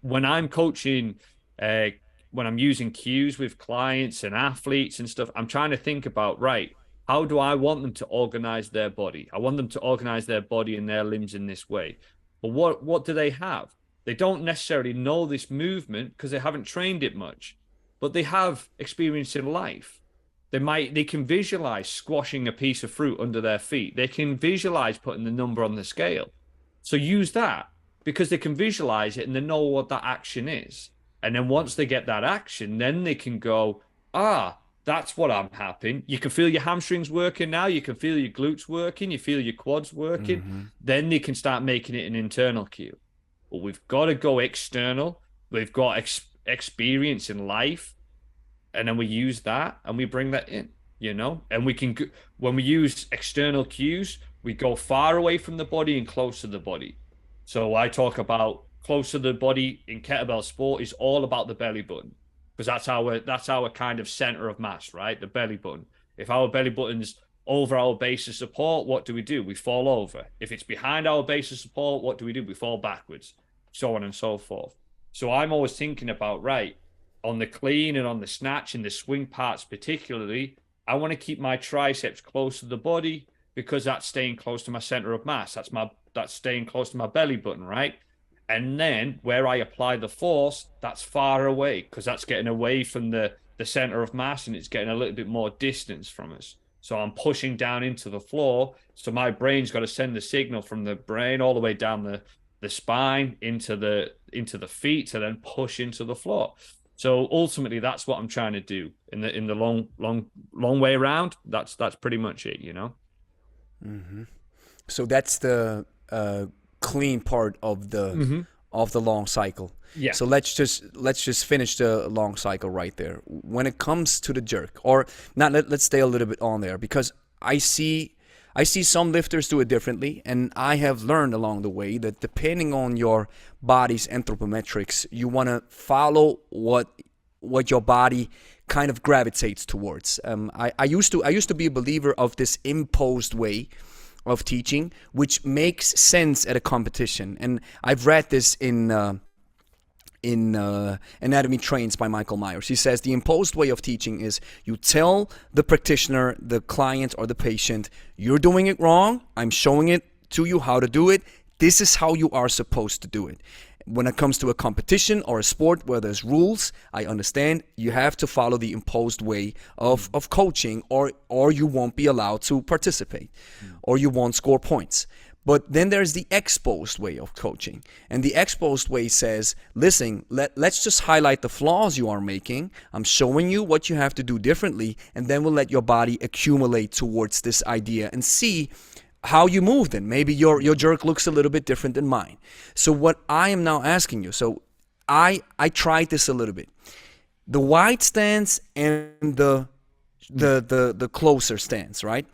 when I'm coaching, when I'm using cues with clients and athletes and stuff, I'm trying to think about, right, how do I want them to organize their body? I want them to organize their body and their limbs in this way. But what do they have? They don't necessarily know this movement because they haven't trained it much, but they have experience in life. They can visualize squashing a piece of fruit under their feet. They can visualize putting the number on the scale. So use that, because they can visualize it and they know what that action is. And then once they get that action, then they can go, that's what I'm happening. You can feel your hamstrings working now. You can feel your glutes working. You feel your quads working. Then they can start making it an internal cue. But we've got to go external. We've got experience in life. And then we use that and we bring that in, you know? And we can, when we use external cues, we go far away from the body and close to the body. So I talk about close to the body in kettlebell sport is all about the belly button, because that's our kind of center of mass, right? The belly button. If our belly button's over our base of support, what do? We fall over. If it's behind our base of support, what do? We fall backwards, so on and so forth. So I'm always thinking about, right, on the clean and on the snatch and the swing parts particularly, I want to keep my triceps close to the body because that's staying close to my center of mass. That's staying close to my belly button, right? And then where I apply the force, that's far away because that's getting away from the center of mass and it's getting a little bit more distance from us. So I'm pushing down into the floor. So my brain's got to send the signal from the brain all the way down the spine into the feet to then push into the floor. So ultimately, that's what I'm trying to do in the long way around. That's pretty much it, you know. So that's the clean part of the long cycle. Yeah. So let's just finish the long cycle right there. When it comes to the jerk, or not, let's stay a little bit on there because I see some lifters do it differently, and I have learned along the way that depending on your body's anthropometrics, you want to follow what your body kind of gravitates towards. I used to be a believer of this imposed way of teaching, which makes sense at a competition, and I've read this in Anatomy Trains by Michael Myers. He says the imposed way of teaching is you tell the practitioner, the client, or the patient, you're doing it wrong. I'm showing it to you how to do it. This is how you are supposed to do it. When it comes to a competition or a sport where there's rules, I understand you have to follow the imposed way of coaching, or you won't be allowed to participate, or you won't score points. But then there's the exposed way of coaching. And the exposed way says, listen, let's just highlight the flaws you are making. I'm showing you what you have to do differently, and then we'll let your body accumulate towards this idea and see how you move then. Maybe your jerk looks a little bit different than mine. So what I am now asking you, so I tried this a little bit. The wide stance and the closer stance, right?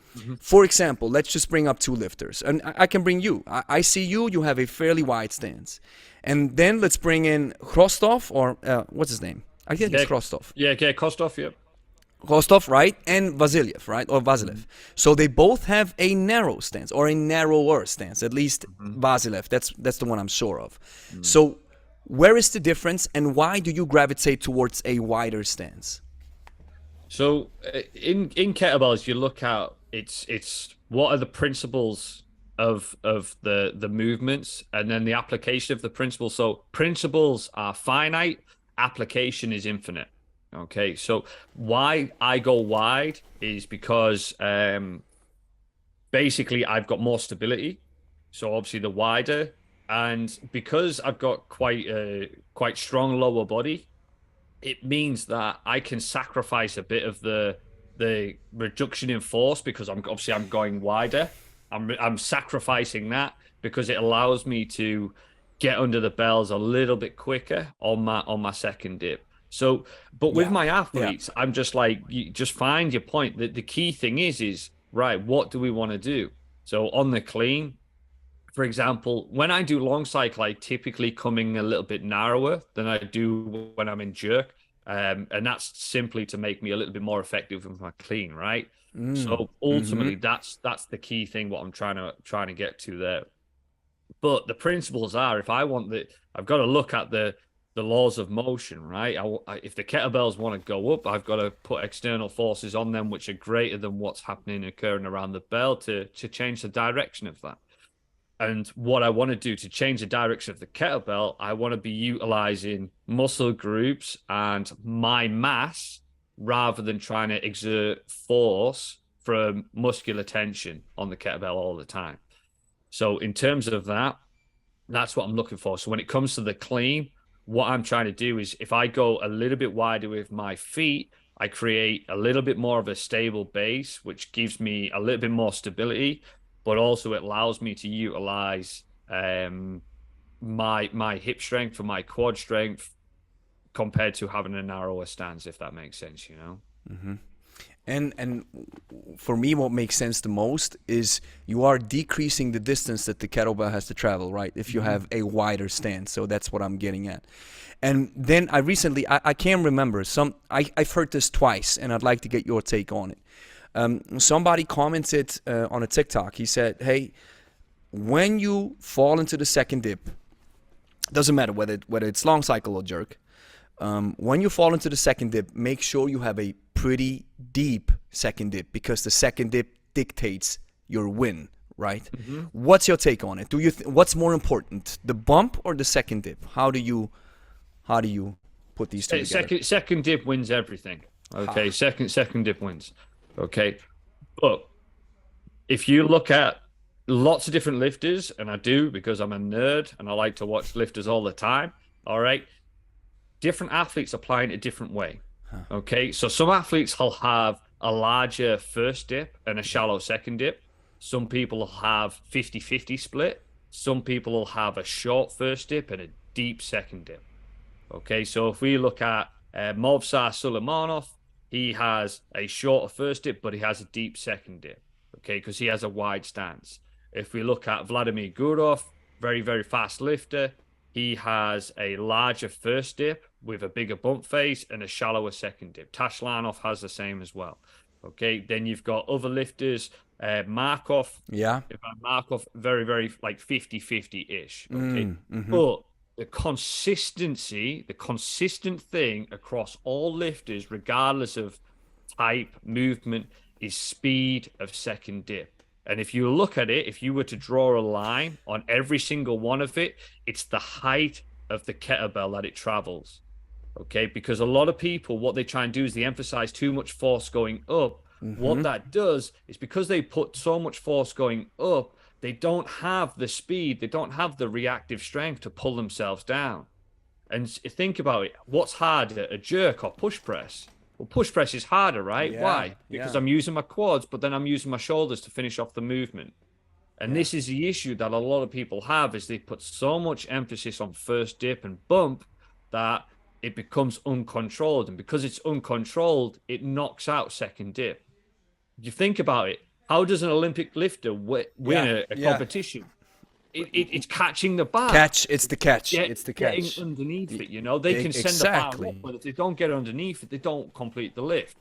For example, let's just bring up two lifters, and I can bring you. I see you have a fairly wide stance, and then let's bring in Krostov, or what's his name? I think it's Krostov. Yeah, Kostov, yeah. Kostov, right? And Vasiliev, right? Or Vasilev. So they both have a narrow stance, or a narrower stance, at least Vasiliev. That's the one I'm sure of. So where is the difference, and why do you gravitate towards a wider stance? So in kettlebells, you look at it's what are the principles of the movements, and then the application of the principles. So principles are finite, application is infinite. Okay, so why I go wide is because basically I've got more stability. So obviously the wider, and because I've got quite strong lower body, it means that I can sacrifice a bit of the reduction in force because I'm going wider. I'm sacrificing that because it allows me to get under the bells a little bit quicker on my second dip. So, but with my athletes, I'm just like, you just find your point. The key thing is right, what do we want to do? So on the clean, for example, when I do long cycle, I typically coming a little bit narrower than I do when I'm in jerk. And that's simply to make me a little bit more effective with my clean, right? So ultimately, that's the key thing, what I'm trying to get to there. But the principles are, if I want I've got to look at the laws of motion, right? If the kettlebells want to go up, I've got to put external forces on them, which are greater than what's occurring around the bell to change the direction of that. And what I want to do to change the direction of the kettlebell, I want to be utilizing muscle groups and my mass rather than trying to exert force from muscular tension on the kettlebell all the time. So in terms of that, that's what I'm looking for. So when it comes to the clean, what I'm trying to do is if I go a little bit wider with my feet, I create a little bit more of a stable base, which gives me a little bit more stability, but also it allows me to utilize my hip strength or my quad strength compared to having a narrower stance, if that makes sense, you know? And for me, what makes sense the most is you are decreasing the distance that the kettlebell has to travel, right? If you have a wider stance. So that's what I'm getting at. And then I recently, I can't remember, I've heard this twice, and I'd like to get your take on it. Somebody commented on a TikTok. He said, hey, when you fall into the second dip, doesn't matter whether it's long cycle or jerk, when you fall into the second dip, make sure you have a pretty deep second dip, because the second dip dictates your win, right? What's your take on it? Do you what's more important, the bump or the second dip? How do you put these two together? Second dip wins everything. Okay, second dip wins. Okay, but if you look at lots of different lifters, and I do because I'm a nerd and I like to watch lifters all the time. All right, different athletes apply it a different way. Okay, so some athletes will have a larger first dip and a shallow second dip. Some people will have 50-50 split. Some people will have a short first dip and a deep second dip. Okay, so if we look at Movsar Sulaimanov, he has a shorter first dip, but he has a deep second dip. Okay, because he has a wide stance. If we look at Vladimir Gurov, very, very fast lifter, he has a larger first dip with a bigger bump phase and a shallower second dip. Tashlanov has the same as well. Okay, then you've got other lifters, Markov. Yeah. Markov, very, very like 50-50-ish. Okay, but the consistency, the consistent thing across all lifters, regardless of type, movement, is speed of second dip. And if you look at it, if you were to draw a line on every single one of it, it's the height of the kettlebell that it travels. Okay, because a lot of people, what they try and do is they emphasize too much force going up. What that does is, because they put so much force going up, they don't have the speed, they don't have the reactive strength to pull themselves down. And think about it, what's harder, a jerk or push press? Well, push press is harder, right? Yeah, Why? Because I'm using my quads, but then I'm using my shoulders to finish off the movement. And this is the issue that a lot of people have, is they put so much emphasis on first dip and bump that it becomes uncontrolled. And because it's uncontrolled, it knocks out second dip. You think about it, how does an Olympic lifter win a competition? It's catching the bar. It's the catch. Getting underneath it, you know. They can send the bar up, but if they don't get underneath it, they don't complete the lift.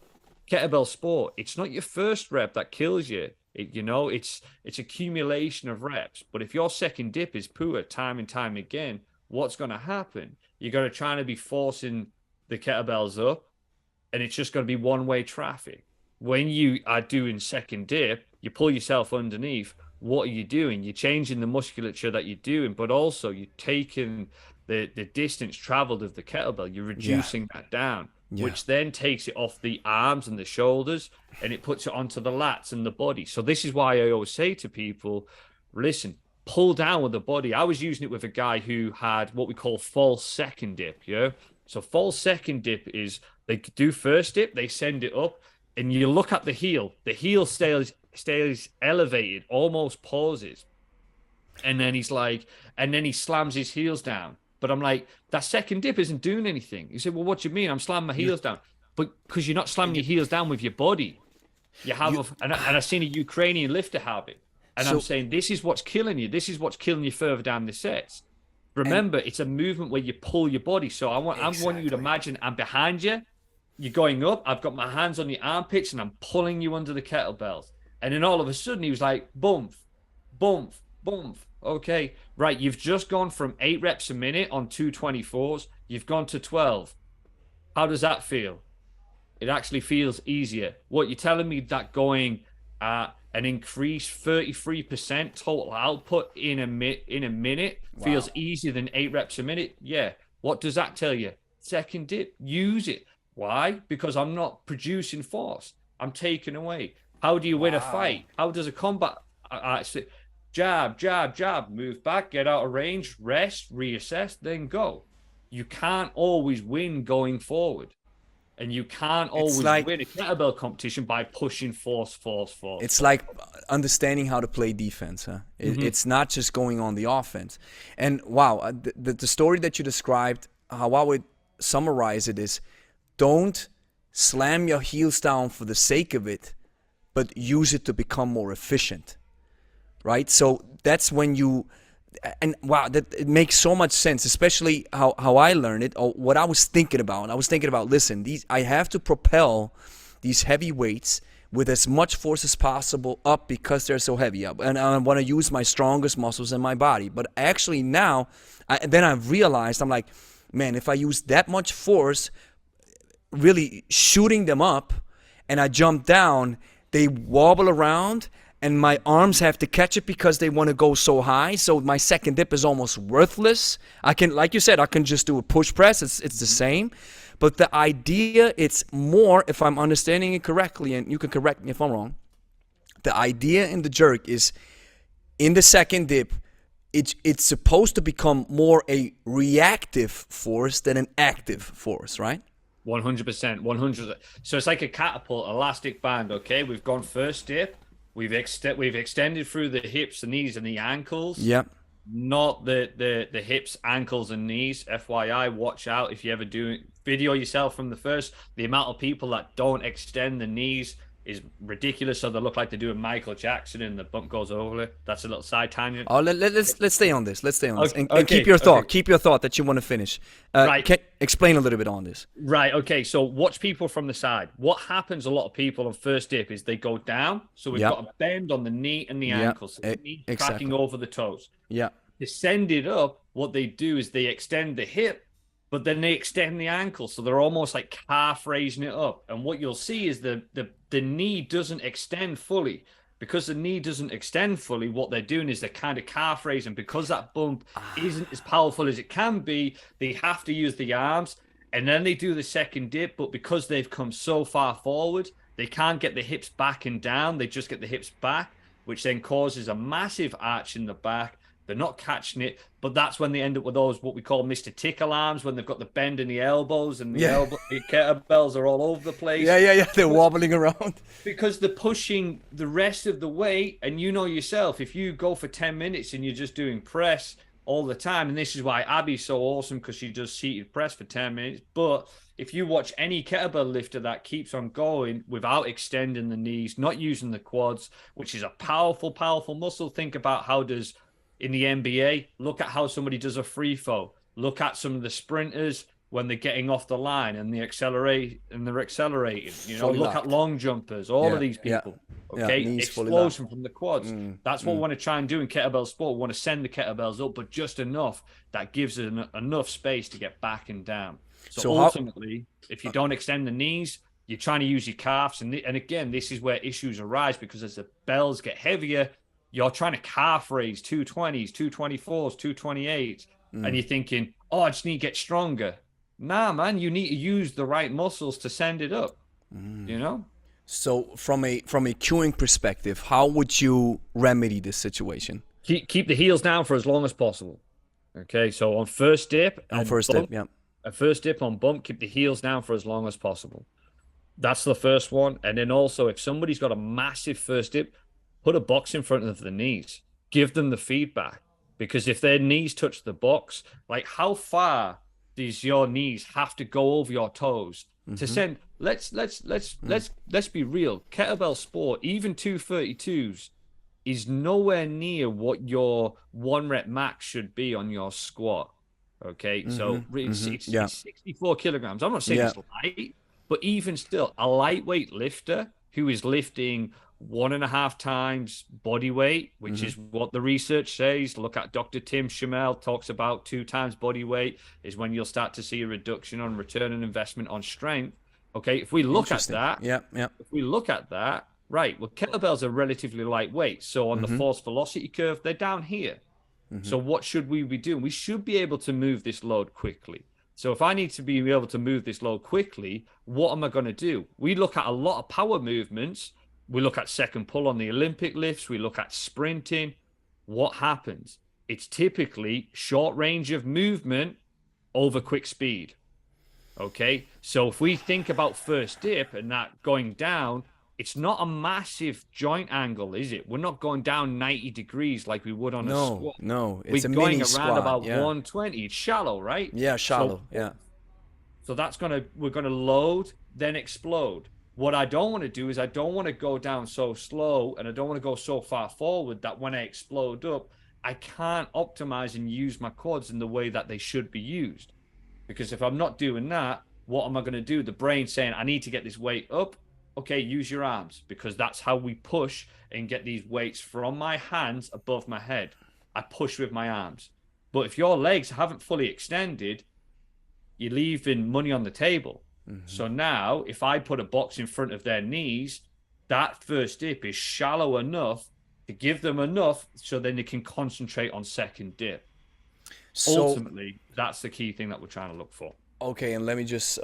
Kettlebell sport, it's not your first rep that kills you. It's accumulation of reps. But if your second dip is poor time and time again, what's going to happen? You're going to try to be forcing the kettlebells up, and it's just going to be one-way traffic. When you are doing second dip, you pull yourself underneath. What are you doing? You're changing the musculature that you're doing, but also you're taking the distance traveled of the kettlebell. You're reducing that down, which then takes it off the arms and the shoulders, and it puts it onto the lats and the body. So this is why I always say to people, listen, pull down with the body. I was using it with a guy who had what we call false second dip. So false second dip is they do first dip, they send it up, and you look at the heel. The heel stays elevated, almost pauses, and then he slams his heels down. But I'm like, that second dip isn't doing anything. He said, well, what do you mean? I'm slamming my heels down. But because you're not slamming your heels down with your body. You have and I've seen a Ukrainian lifter have it. And I'm saying, this is what's killing you. This is what's killing you further down the sets. Remember, it's a movement where you pull your body. So I want you to imagine I'm behind you. You're going up. I've got my hands on your armpits and I'm pulling you under the kettlebells. And then all of a sudden he was like, bump, bump, bump. Okay, right. You've just gone from 8 reps a minute on 224s. You've gone to 12. How does that feel? It actually feels easier. What you're telling me that going at an increased 33% total output in a minute feels easier than 8 reps a minute? Yeah. What does that tell you? Second dip. Use it. Why? Because I'm not producing force. I'm taking away. How do you win a fight? How does a combat? Jab, jab, jab, move back, get out of range, rest, reassess, then go. You can't always win going forward. And you can't always win a kettlebell competition by pushing force. It's like understanding how to play defense. Huh? It's not just going on the offense. And wow, the story that you described, how I would summarize it is, don't slam your heels down for the sake of it, but use it to become more efficient, right? So that's when it makes so much sense, especially how I learned it, or what I was thinking about. I was thinking about, listen, I have to propel these heavy weights with as much force as possible up because they're so heavy up. And I want to use my strongest muscles in my body. But actually now, then I've realized, I'm like, man, if I use that much force, really shooting them up, and I jump down, they wobble around, and my arms have to catch it because they want to go so high. So my second dip is almost worthless. I can, like you said, I can just do a push press. It's the same. But the idea, it's more, if I'm understanding it correctly, and you can correct me if I'm wrong, the idea in the jerk is in the second dip, it's supposed to become more a reactive force than an active force, right? 100%, 100%. So it's like a catapult, elastic band. Okay, we've gone first dip. We've extended through the hips, the knees, and the ankles. Yep. Not the hips, ankles, and knees. FYI, watch out if you ever do video yourself from the first. The amount of people that don't extend the knees is ridiculous. So they look like they're doing Michael Jackson, and the bump goes over it. That's a little side tangent. Oh, let's stay on this. Let's stay on this, Okay, and keep your thought. okay. Keep your thought that you want to finish. Right. Explain a little bit on this. Right. Okay. So watch people from the side. What happens a lot of people on first dip is they go down. So we've Yep. got a bend on the knee and the Yep. ankle. So the knee Exactly. cracking over the toes. Yeah. Descended up, what they do is they extend the hip, but then they extend the ankle. So they're almost like calf raising it up. And what you'll see is the knee doesn't extend fully. Because the knee doesn't extend fully, what they're doing is they're kind of calf raising. Because that bump isn't as powerful as it can be, they have to use the arms. And then they do the second dip, but because they've come so far forward, they can't get the hips back and down. They just get the hips back, which then causes a massive arch in the back. They're not catching it, but that's when they end up with those, what we call Mr. Tickle arms, when they've got the bend in the elbows and the kettlebells are all over the place. Yeah. They're wobbling around. Because they're pushing the rest of the weight, and you know yourself, if you go for 10 minutes and you're just doing press all the time, and this is why Abby's so awesome, because she does seated press for 10 minutes, but if you watch any kettlebell lifter that keeps on going without extending the knees, not using the quads, which is a powerful, powerful muscle. Think about how does in the NBA, look at how somebody does a free throw. Look at some of the sprinters when they're getting off the line and they're accelerating. You know, Fully look locked. at long jumpers. All of these people. Okay, knees fully explosion from the quads. That's what we want to try and do in kettlebell sport. We want to send the kettlebells up, but just enough that gives it enough space to get back and down. So ultimately, if you don't extend the knees, you're trying to use your calves, and again, this is where issues arise, because as the bells get heavier, you're trying to calf raise 220s, 224s, 228s, and you're thinking, oh, I just need to get stronger. Nah, man, you need to use the right muscles to send it up, you know? So from a cueing perspective, how would you remedy this situation? Keep the heels down for as long as possible. Okay, so on first dip, On first dip, yeah. A first dip on bump, keep the heels down for as long as possible. That's the first one. And then also, if somebody's got a massive first dip, put a box in front of the knees. Give them the feedback. Because if their knees touch the box, like how far does your knees have to go over your toes to send? Let's be real. Kettlebell sport, even 232s, is nowhere near what your 1 rep max should be on your squat. Okay, so it's 64 kilograms. I'm not saying it's light, but even still, a lightweight lifter who is lifting 1.5 times body weight, which is what the research says. Look at Dr. Tim Shamel talks about 2 times body weight is when you'll start to see a reduction on return on investment on strength. Okay, if we look at that, if we look at that, right, well, kettlebells are relatively lightweight. So on the force velocity curve, they're down here. So what should we be doing? We should be able to move this load quickly. So if I need to be able to move this load quickly, what am I going to do? We look at a lot of power movements. We look at second pull on the Olympic lifts. We look at sprinting. What happens? It's typically short range of movement over quick speed. Okay, so if we think about first dip and that going down, it's not a massive joint angle, is it? We're not going down 90 degrees like we would on a squat. No, it's We're a going mini around squat, about 120. It's shallow, right? Yeah, shallow. So we're gonna load, then explode. What I don't want to do is I don't want to go down so slow, and I don't want to go so far forward that when I explode up, I can't optimize and use my quads in the way that they should be used. Because if I'm not doing that, what am I going to do? The brain's saying, I need to get this weight up. Okay, use your arms, because that's how we push and get these weights from my hands above my head. I push with my arms. But if your legs haven't fully extended, you're leaving money on the table. Hmm. So now, if I put a box in front of their knees, that first dip is shallow enough to give them enough so then they can concentrate on second dip. So, Ultimately, that's the key thing that we're trying to look for. okay, and let me just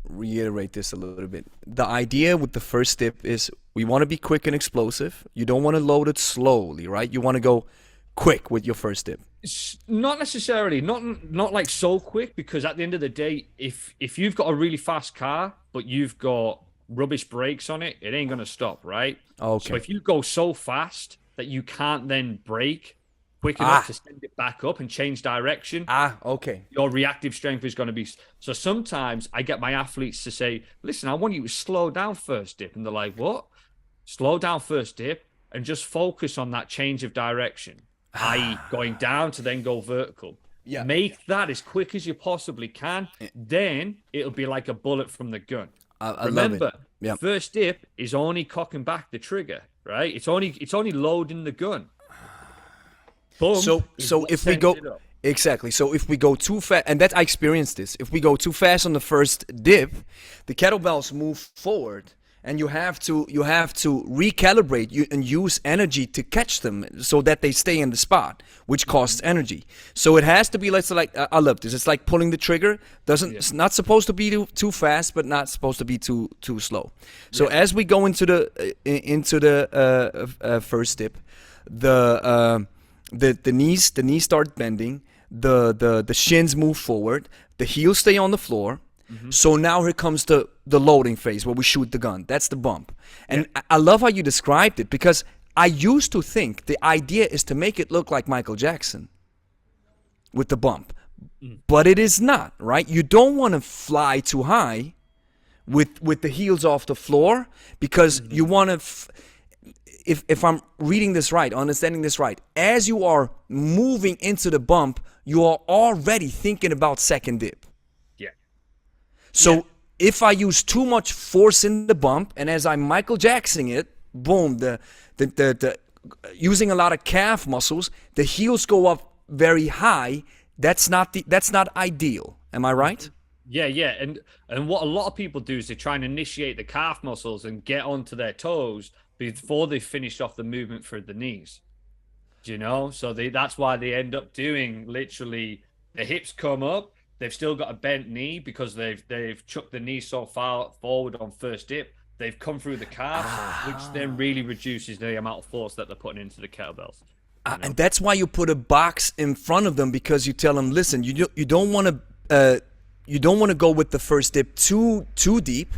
reiterate this a little bit. The idea with the first dip is we want to be quick and explosive. You don't want to load it slowly, right? You want to go quick with your first dip. It's not necessarily, not like so quick, because at the end of the day, if you've got a really fast car but you've got rubbish brakes on it, it ain't gonna stop, right? So Okay. if you go so fast that you can't then brake quick enough Ah, to send it back up and change direction, okay. your reactive strength is going to be. So sometimes I get my athletes to say, listen, I want you to slow down first dip. And they're like, what? Slow down first dip and just focus on that change of direction, i.e., going down to then go vertical. Yeah, Make that as quick as you possibly can. Then it'll be like a bullet from the gun. I love it. Remember, Yeah. first dip is only cocking back the trigger, right? It's only loading the gun. Bump is So what if we sends go it up. exactly, so if we go too fast, and that I experienced this, if we go too fast on the first dip, the kettlebells move forward, and you have to recalibrate you and use energy to catch them so that they stay in the spot, which costs energy. So it has to be like I love this. It's like pulling the trigger. Doesn't It's not supposed to be too fast, but not supposed to be too slow. So as we go into the first dip, the knees start bending, the shins move forward, the heels stay on the floor. So now here comes the loading phase where we shoot the gun. That's the bump. And I love how you described it, because I used to think the idea is to make it look like Michael Jackson with the bump. But it is not, right? You don't want to fly too high with the heels off the floor, because you want to if I'm reading this right, understanding this right, as you are moving into the bump, you are already thinking about second dip. Yeah. So if I use too much force in the bump, and as I'm Michael Jacksoning it, boom, the using a lot of calf muscles, the heels go up very high. That's not ideal. Am I right? Yeah. And what a lot of people do is they try and initiate the calf muscles and get onto their toes before they finish off the movement for the knees. Do you know? So that's why they end up doing literally the hips come up. They've still got a bent knee because they've chucked the knee so far forward on first dip. They've come through the calves, which then really reduces the amount of force that they're putting into the kettlebells. And that's why you put a box in front of them, because you tell them, listen, you don't want to go with the first dip too deep,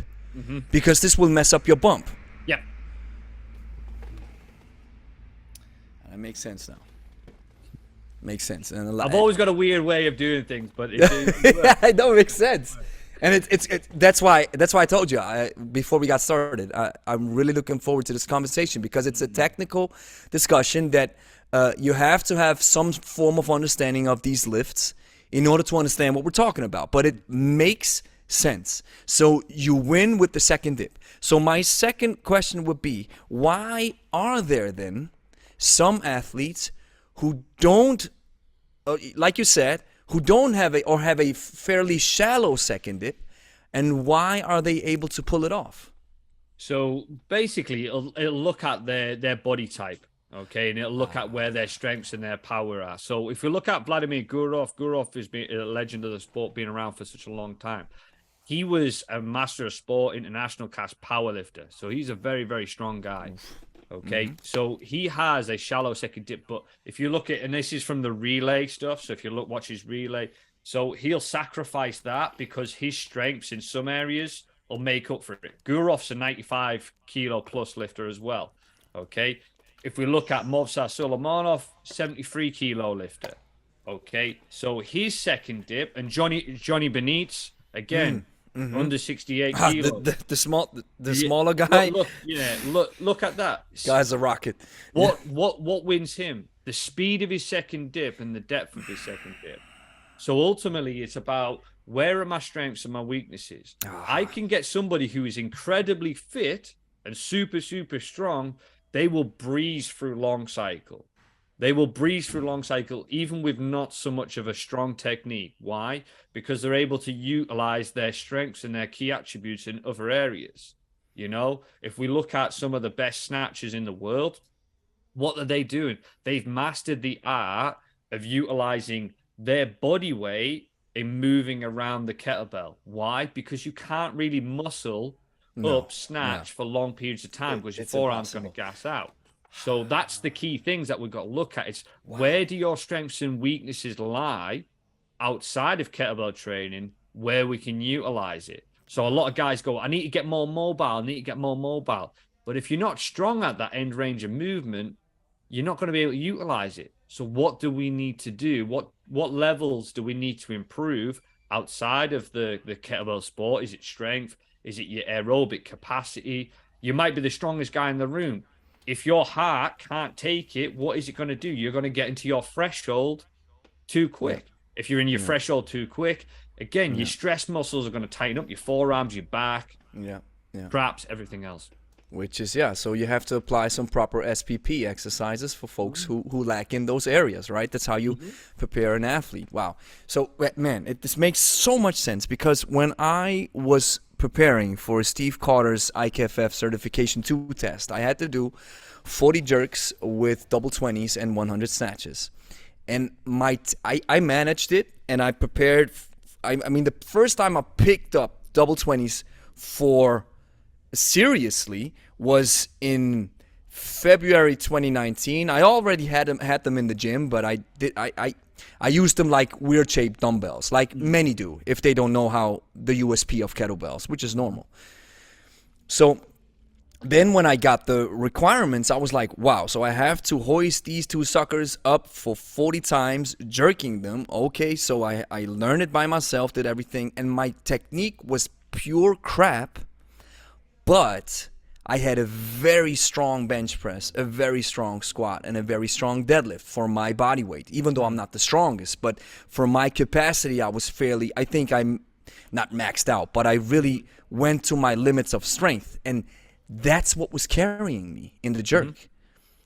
because this will mess up your bump. Yeah. That makes sense now. Makes sense. And I've always got a weird way of doing things, but it don't make sense. And it's that's why I told you before we got started. I'm really looking forward to this conversation, because it's a technical discussion that you have to have some form of understanding of these lifts in order to understand what we're talking about. But it makes sense. So you win with the second dip. So my second question would be, why are there then some athletes who don't, like you said, who don't have a fairly shallow second dip, and why are they able to pull it off? So basically, it'll look at their body type, okay, and it'll look at where their strengths and their power are. So if you look at Vladimir Gurov has been a legend of the sport, been around for such a long time. He was a master of sport, international class powerlifter. So he's a very, very strong guy. Okay, so he has a shallow second dip, but if you look at, and this is from the relay stuff, so if you watch his relay, so he'll sacrifice that because his strengths in some areas will make up for it. Gurov's a 95 kilo plus lifter as well. Okay, if we look at Movsar Solomonov, 73 kilo lifter. Okay, so his second dip, and Johnny Benitez again. Under 68 kilos. The smaller guy. Look at that. Guy's a rocket. What wins him? The speed of his second dip and the depth of his second dip. So ultimately, it's about, where are my strengths and my weaknesses? I can get somebody who is incredibly fit and super, super strong. They will breeze through long cycle. They will breeze through long cycle even with not so much of a strong technique. Why? Because they're able to utilize their strengths and their key attributes in other areas. You know, if we look at some of the best snatchers in the world, what are they doing? They've mastered the art of utilizing their body weight in moving around the kettlebell. Why? Because you can't really muscle up snatch for long periods of time because your forearm's going to gas out. So that's the key things that we've got to look at. It's where do your strengths and weaknesses lie outside of kettlebell training where we can utilize it. So a lot of guys go, I need to get more mobile. I need to get more mobile. But if you're not strong at that end range of movement, you're not going to be able to utilize it. So what do we need to do? What levels do we need to improve outside of the kettlebell sport? Is it strength? Is it your aerobic capacity? You might be the strongest guy in the room. If your heart can't take it, what is it going to do? You're going to get into your threshold too quick. If you're in your threshold too quick, again, your stress muscles are going to tighten up, your forearms, your back, traps, everything else. Which is, so you have to apply some proper SPP exercises for folks who lack in those areas, right? That's how you prepare an athlete. Wow. So, man, this makes so much sense because when I was preparing for Steve Cotter's IKFF Certification 2 test, I had to do 40 jerks with double 20s and 100 snatches. And I managed it, and I prepared. I mean, the first time I picked up double 20s for seriously was in February 2019. I already had them in the gym, but I used them like weird shaped dumbbells, like many do if they don't know how the USP of kettlebells, which is normal. So then when I got the requirements, I was like, wow, so I have to hoist these two suckers up for 40 times, jerking them. Okay, so I learned it by myself, did everything, and my technique was pure crap, but I had a very strong bench press, a very strong squat, and a very strong deadlift for my body weight, even though I'm not the strongest. But for my capacity, I think I'm not maxed out, but I really went to my limits of strength. And that's what was carrying me in the jerk.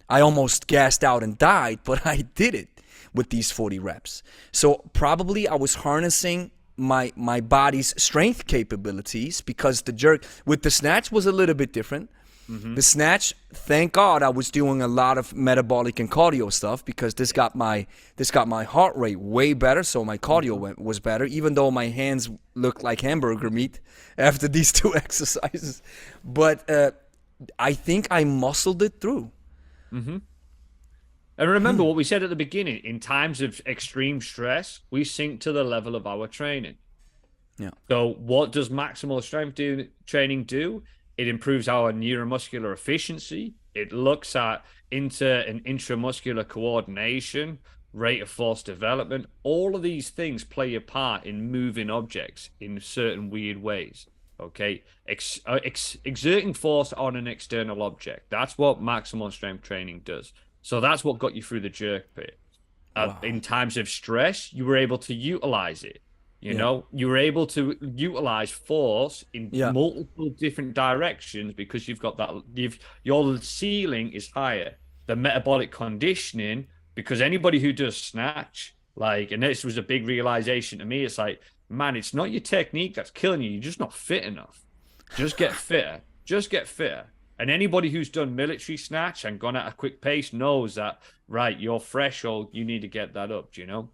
I almost gassed out and died, but I did it with these 40 reps. So probably I was harnessing my body's strength capabilities because the jerk with the snatch was a little bit different. The snatch, thank God, I was doing a lot of metabolic and cardio stuff because this got my heart rate way better, so my cardio was better, even though my hands looked like hamburger meat after these two exercises. But I think I muscled it through. And remember what we said at the beginning, in times of extreme stress, we sink to the level of our training. So what does maximal strength training do? It improves our neuromuscular efficiency. It looks at inter and intramuscular coordination, rate of force development. All of these things play a part in moving objects in certain weird ways. Okay, exerting force on an external object. That's what maximal strength training does. So that's what got you through the jerk bit. In times of stress, you were able to utilize it. You know, you were able to utilize force in multiple different directions because you've got that. Your ceiling is higher. The metabolic conditioning, because anybody who does snatch, and this was a big realization to me. It's like, man, it's not your technique that's killing you. You're just not fit enough. Just get fitter. Just get fitter. And anybody who's done military snatch and gone at a quick pace knows that, right, your threshold, you need to get that up, do you know?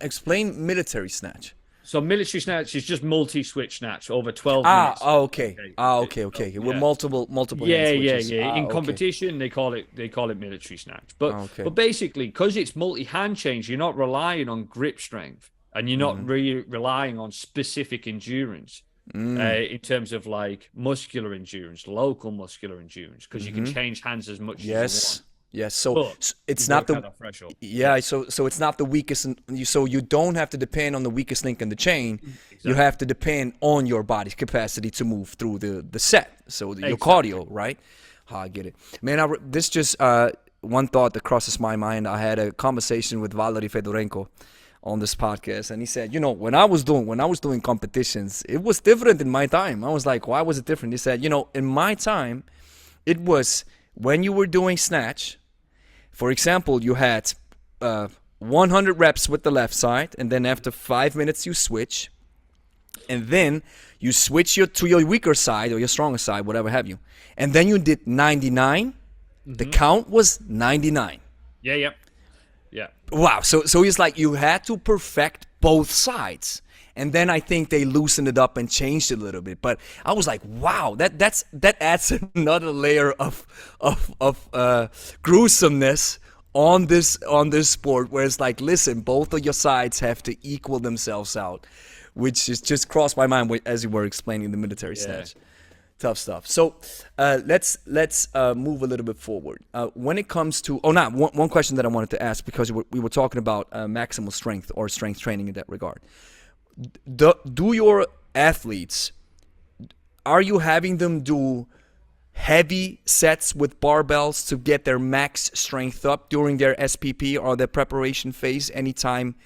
Explain military snatch. So military snatch is just multi-switch snatch over 12 minutes. Okay. With multiple hand switches. In competition, they call it military snatch. But basically, because it's multi-hand change, you're not relying on grip strength, and you're not really relying on specific endurance in terms of like muscular endurance, local muscular endurance, because you can change hands as much as you want. Yes, so it's not the so it's not the weakest. So you don't have to depend on the weakest link in the chain. Exactly. You have to depend on your body's capacity to move through the set. So your cardio, right? I get it, man. This just one thought that crosses my mind. I had a conversation with Valery Fedorenko on this podcast, and he said, you know, when I was doing competitions, it was different in my time. I was like, why was it different? He said, you know, in my time, it was when you were doing snatch, for example, you had 100 reps with the left side, and then after 5 minutes you switch, and then you switch to your weaker side or your stronger side, whatever have you, and then you did 99. The count was 99. Yeah, yeah, yeah. Wow. So it's like you had to perfect both sides. And then I think they loosened it up and changed it a little bit. But I was like, wow, that adds another layer of gruesomeness on this sport, where it's like, listen, both of your sides have to equal themselves out, which is just crossed my mind as you were explaining the military snatch. Tough stuff. So let's move a little bit forward. When it comes to one question that I wanted to ask, because we were talking about maximal strength or strength training in that regard. Do your athletes, are you having them do heavy sets with barbells to get their max strength up during their SPP or their preparation phase anytime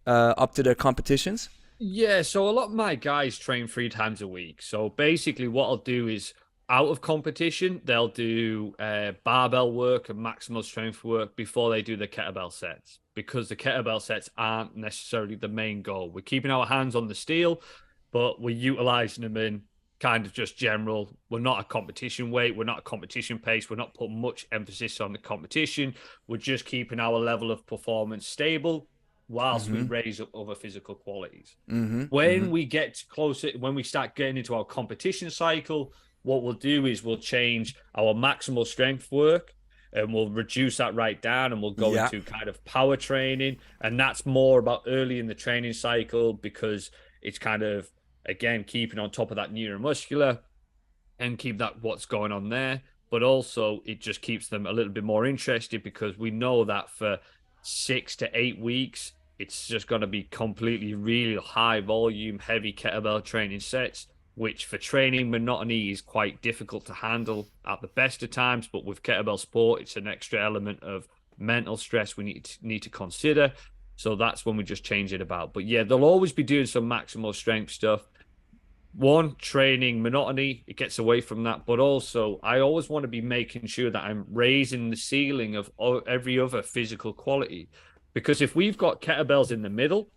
up to their competitions? Yeah, so a lot of my guys train 3 times a week. So basically, what I'll do is out of competition, they'll do barbell work and maximal strength work before they do the kettlebell sets, because the kettlebell sets aren't necessarily the main goal. We're keeping our hands on the steel, but we're utilizing them in kind of just general. We're not a competition weight. We're not a competition pace. We're not putting much emphasis on the competition. We're just keeping our level of performance stable whilst we raise up other physical qualities. When we get closer, when we start getting into our competition cycle, what we'll do is we'll change our maximal strength work and we'll reduce that right down, and we'll go into kind of power training. And that's more about early in the training cycle, because it's kind of, again, keeping on top of that neuromuscular and keep that what's going on there. But also it just keeps them a little bit more interested, because we know that for 6 to 8 weeks, it's just going to be completely really high volume, heavy kettlebell training sets, which for training monotony is quite difficult to handle at the best of times. But with kettlebell sport, it's an extra element of mental stress we need to consider. So that's when we just change it about. But yeah, they'll always be doing some maximal strength stuff. One, training monotony, it gets away from that. But also, I always want to be making sure that I'm raising the ceiling of every other physical quality. Because if we've got kettlebells in the middle,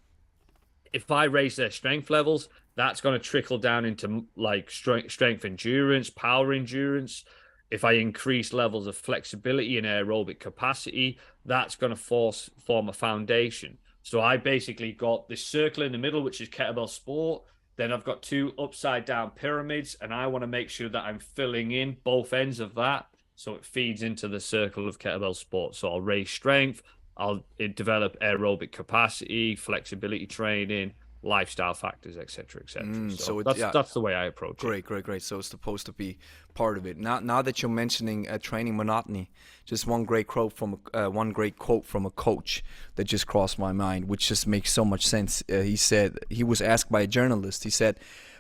if I raise their strength levels, that's going to trickle down into like strength endurance, power endurance. If I increase levels of flexibility and aerobic capacity, that's going to form a foundation. So I basically got this circle in the middle, which is kettlebell sport. Then I've got 2 upside down pyramids, and I want to make sure that I'm filling in both ends of that, so it feeds into the circle of kettlebell sport. So I'll raise strength, I'll develop aerobic capacity, flexibility training, lifestyle factors, etc., etc. So that's the way I approach it. Great. So it's supposed to be part of it. Now that you're mentioning training monotony, just one great quote from a coach that just crossed my mind, which just makes so much sense. He said, he was asked by a journalist. He said,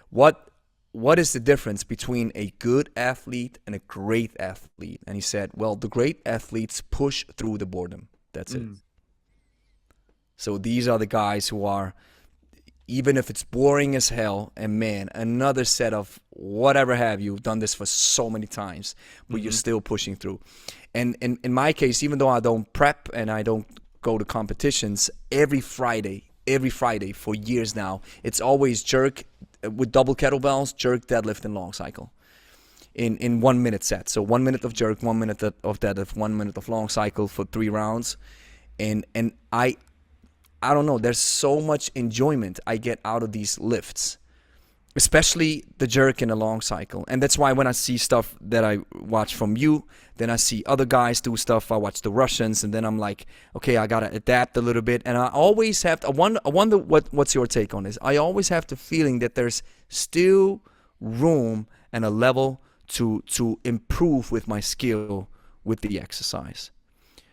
"What is the difference between a good athlete and a great athlete?" And he said, "Well, the great athletes push through the boredom. That's it." So these are the guys who are, even if it's boring as hell, and man, another set of whatever have you, done this for so many times, but you're still pushing through. And in my case, even though I don't prep and I don't go to competitions, every Friday for years now, it's always jerk with double kettlebells, jerk, deadlift, and long cycle in 1 minute sets. So 1 minute of jerk, 1 minute of deadlift, 1 minute of long cycle for 3 rounds. And I don't know, there's so much enjoyment I get out of these lifts, especially the jerk and the long cycle. And that's why when I see stuff that I watch from you, then I see other guys do stuff. I watch the Russians, and then I'm like, okay, I gotta adapt a little bit. And I always have to, I wonder what's your take on this. I always have the feeling that there's still room and a level to improve with my skill with the exercise.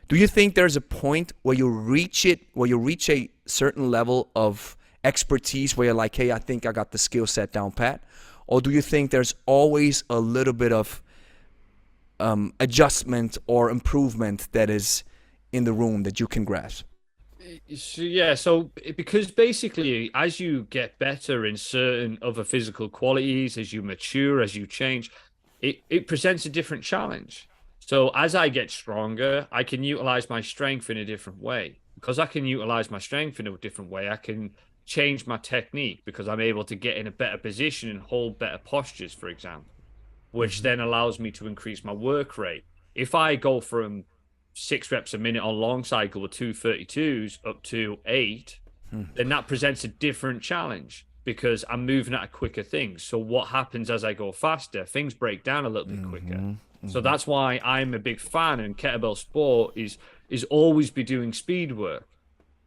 Do you think there's a point where you reach a certain level of expertise where you're like, hey, I think I got the skill set down pat? Or do you think there's always a little bit of adjustment or improvement that is in the room that you can grasp? So because basically, as you get better in certain other physical qualities, as you mature, as you change, it presents a different challenge. So as I get stronger, I can utilize my strength in a different way. Because I can utilize my strength in a different way, I can change my technique because I'm able to get in a better position and hold better postures, for example, which Hmm. then allows me to increase my work rate. If I go from 6 reps a minute on long cycle with 232s up to 8, then that presents a different challenge because I'm moving at a quicker thing. So what happens as I go faster? Things break down a little bit quicker. Hmm. So Hmm. that's why I'm a big fan, and kettlebell sport is always be doing speed work.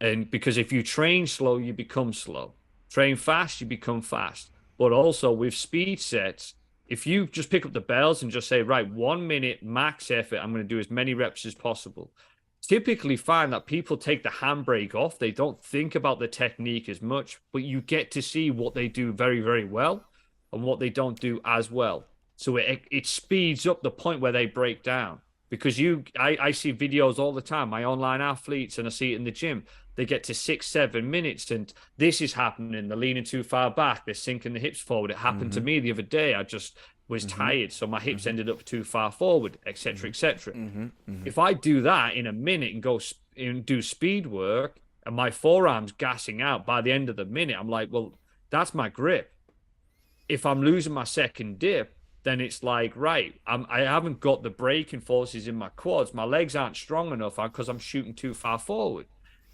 And because if you train slow, you become slow. Train fast, you become fast. But also with speed sets, if you just pick up the bells and just say, right, 1 minute max effort, I'm going to do as many reps as possible. Typically find that people take the handbrake off. They don't think about the technique as much, but you get to see what they do very, very well and what they don't do as well. So it speeds up the point where they break down because I see videos all the time, my online athletes, and I see it in the gym. They get to 6 7 minutes and this is happening, they're leaning too far back, they're sinking the hips forward. It happened to Hmm. me the other day. I just was Hmm. tired, so my hips ended up too far forward, etc., Hmm. etc. Hmm. Hmm. If I do that in a minute and go and do speed work and my forearm's gassing out by the end of the minute, I'm like, well, that's my grip. If I'm losing my second dip, then it's like, right, I haven't got the braking forces in my quads. My legs aren't strong enough because I'm shooting too far forward.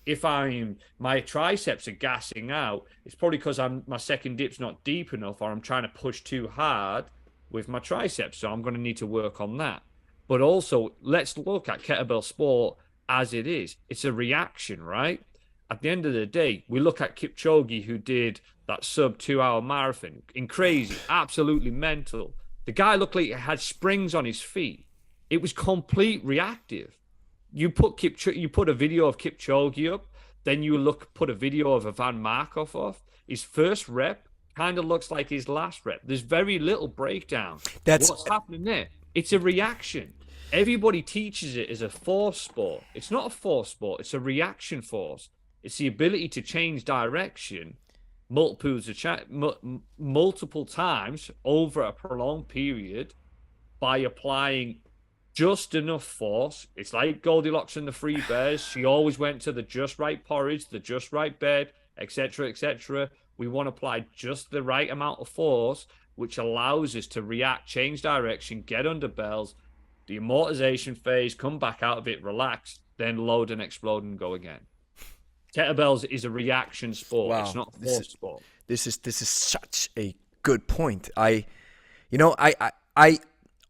If my triceps are gassing out, it's probably because my second dip's not deep enough, or I'm trying to push too hard with my triceps. So I'm going to need to work on that. But also, let's look at kettlebell sport as it is. It's a reaction, right? At the end of the day, we look at Kipchoge, who did that sub 2 hour marathon in crazy, absolutely mental. The guy looked like he had springs on his feet. It was complete reactive. You put a video of Kipchoge up, then put a video of Ivan Markov off. His first rep kind of looks like his last rep. There's very little breakdown. That's What's happening there? It's a reaction. Everybody teaches it as a force sport. It's not a force sport, it's a reaction force. It's the ability to change direction multiple times over a prolonged period by applying just enough force. It's like Goldilocks and the Three Bears. She always went to the just right porridge, the just right bed, etc., etc. We want to apply just the right amount of force, which allows us to react, change direction, get under bells, the amortization phase, come back out of it, relax, then load and explode and go again. Kettlebells is a reaction sport. It's wow. not a This force sport. this is such a good point. I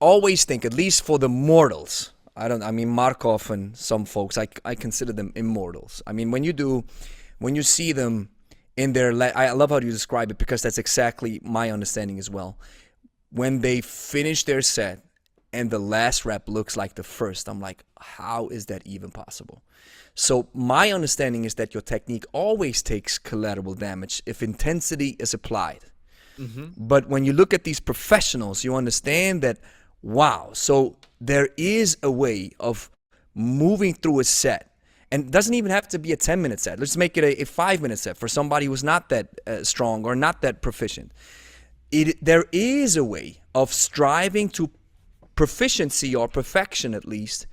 always think, at least for the mortals, I mean Markov and some folks, I consider them immortals. I mean, when you see them in their, I love how you describe it because that's exactly my understanding as well. When they finish their set and the last rep looks like the first, I'm like, how is that even possible? So my understanding is that your technique always takes collateral damage if intensity is applied. Mm-hmm. But when you look at these professionals, you understand that, wow, so there is a way of moving through a set. And it doesn't even have to be a 10-minute set. Let's make it a 5-minute set for somebody who's not that strong or not that proficient. There is a way of striving to proficiency or perfection, at least,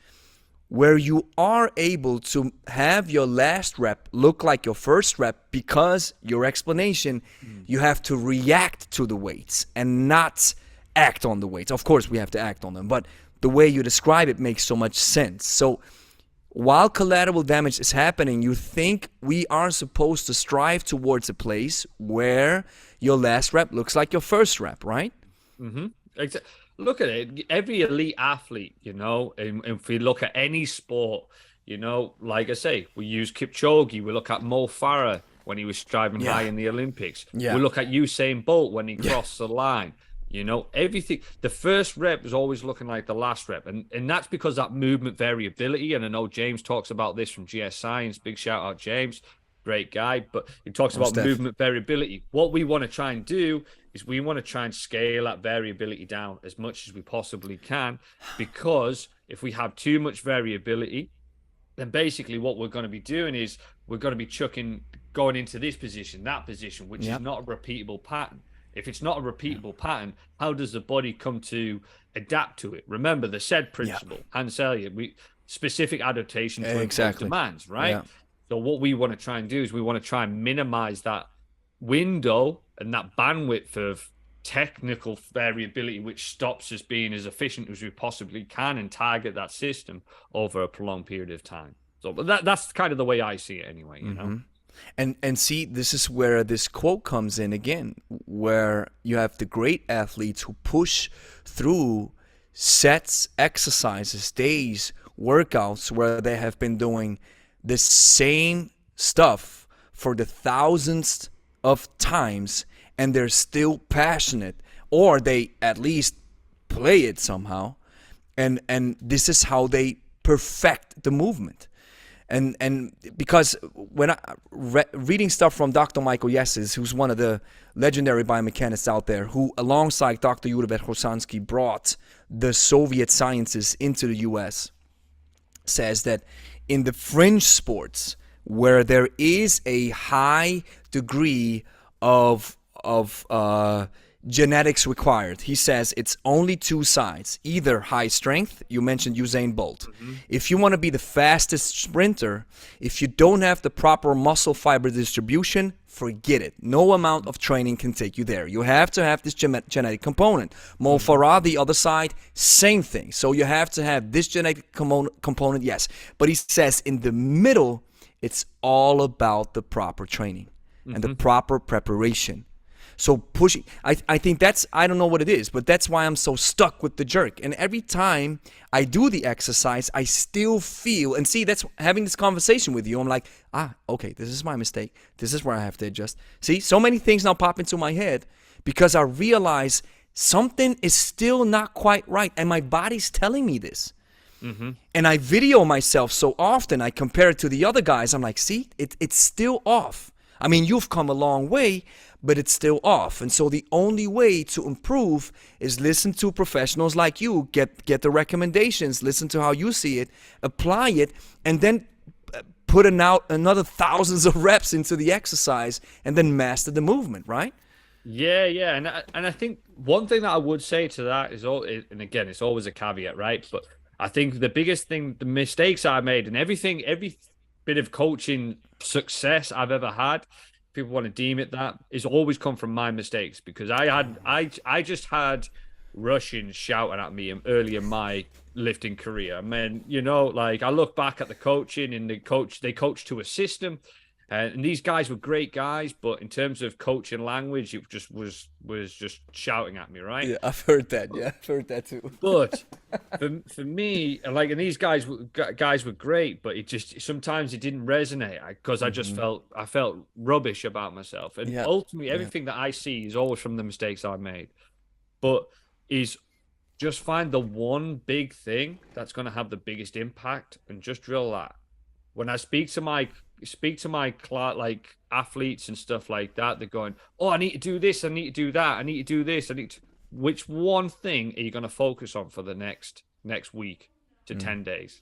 where you are able to have your last rep look like your first rep because your explanation, you have to react to the weights and not act on the weights. Of course, we have to act on them, but the way you describe it makes so much sense. So while collateral damage is happening, you think we are supposed to strive towards a place where your last rep looks like your first rep, right? Mm-hmm. Look at it. Every elite athlete, and if we look at any sport, like I say, we use Kipchoge. We look at Mo Farah when he was striving Yeah. high in the Olympics. Yeah. We look at Usain Bolt when he Yeah. crossed the line. Everything. The first rep is always looking like the last rep, and that's because that movement variability. And I know James talks about this from GS Science. Big shout out, James. Great guy, but he talks about Steph. movement variability. What we want to try and do is we want to try and scale that variability down as much as we possibly can, because if we have too much variability, then basically what we're going to be doing is we're going to be going into this position, that position, which is Yep. not a repeatable pattern. If it's not a repeatable pattern, how does the body come to adapt to it? Remember the SAID Yeah. principle, Hans Selye, specific adaptation to impose Exactly. demands, right? Yeah. So what we want to try and do is we want to try and minimize that window and that bandwidth of technical variability, which stops us being as efficient as we possibly can and target that system over a prolonged period of time. So, but that's kind of the way I see it anyway, you know? And see, this is where this quote comes in again, where you have the great athletes who push through sets, exercises, days, workouts where they have been doing the same stuff for the thousandth of times, and they're still passionate, or they at least play it somehow, and this is how they perfect the movement. And because when I reading stuff from Dr. Michael Yesses, who's one of the legendary biomechanists out there, who alongside Dr. Yuri Verkhoshansky brought the Soviet sciences into the US, says that in the fringe sports where there is a high degree of genetics required, he says it's only two sides. Either high strength, you mentioned Usain Bolt. If you want to be the fastest sprinter, if you don't have the proper muscle fiber distribution, forget it. No amount of training can take you there. You have to have this genetic component. Mo Farah, the other side, same thing. So you have to have this genetic component, yes. But he says in the middle, it's all about the proper training and the proper preparation. So pushing, I think that's, I don't know what it is, but that's why I'm so stuck with the jerk. And every time I do the exercise, I still feel, and see, that's having this conversation with you. I'm like, okay, this is my mistake. This is where I have to adjust. See, so many things now pop into my head because I realize something is still not quite right. And my body's telling me this. And I video myself so often, I compare it to the other guys. I'm like, see, it's still off. I mean, you've come a long way, but it's still off. And so the only way to improve is listen to professionals like you, get the recommendations, listen to how you see it, apply it, and then put out another thousands of reps into the exercise and then master the movement, right? Yeah, yeah. And I think one thing that I would say to that is, and again, it's always a caveat, right? But I think the biggest thing, the mistakes I made and every bit of coaching success I've ever had, people want to deem it that, is always come from my mistakes, because I just had Russians shouting at me early in my lifting career. I mean, you know, like I look back at the coaching and they coach to a system, and these guys were great guys, but in terms of coaching language, it just was just shouting at me, right? Yeah, I've heard that. Yeah, I've heard that too. But for me, like, and these guys were great, but it just sometimes it didn't resonate because I just felt rubbish about myself. And ultimately, everything that I see is always from the mistakes I made. But is just find the one big thing that's going to have the biggest impact and just drill that. When I speak to my like athletes and stuff like that, they're going, oh, I need to do this, I need to do that, I need to do this, which one thing are you going to focus on for the next week to 10 days?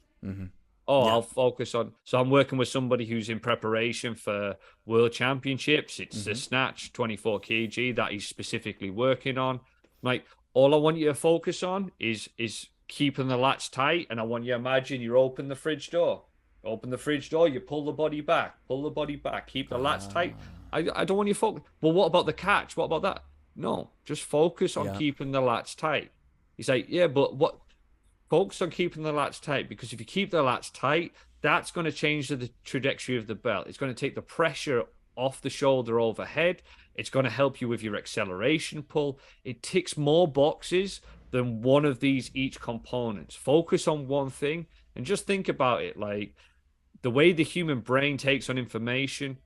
I'll focus on, so I'm working with somebody who's in preparation for world championships. It's the snatch 24 kg that he's specifically working on. Like, all I want you to focus on is keeping the lats tight, and I want you to imagine you open the fridge door, you pull the body back, keep the lats tight. I don't want you to focus. Well, what about the catch? What about that? No, just focus on keeping the lats tight. He's like, yeah, but what? Focus on keeping the lats tight, because if you keep the lats tight, that's going to change the trajectory of the belt. It's going to take the pressure off the shoulder overhead. It's going to help you with your acceleration pull. It ticks more boxes than one of these each components. Focus on one thing and just think about it. Like, the way the human brain takes on information,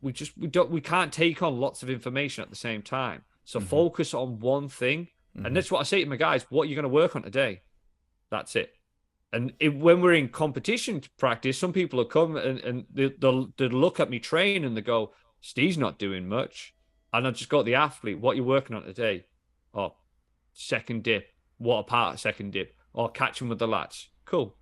we can't take on lots of information at the same time. So focus on one thing. And that's what I say to my guys: what are you going to work on today? That's it. And when we're in competition practice, some people will come and they'll look at me train and they go, Steve's not doing much. And I just got the athlete, what are you working on today? Oh, second dip. What a part of second dip. Oh, catching with the lats. Cool.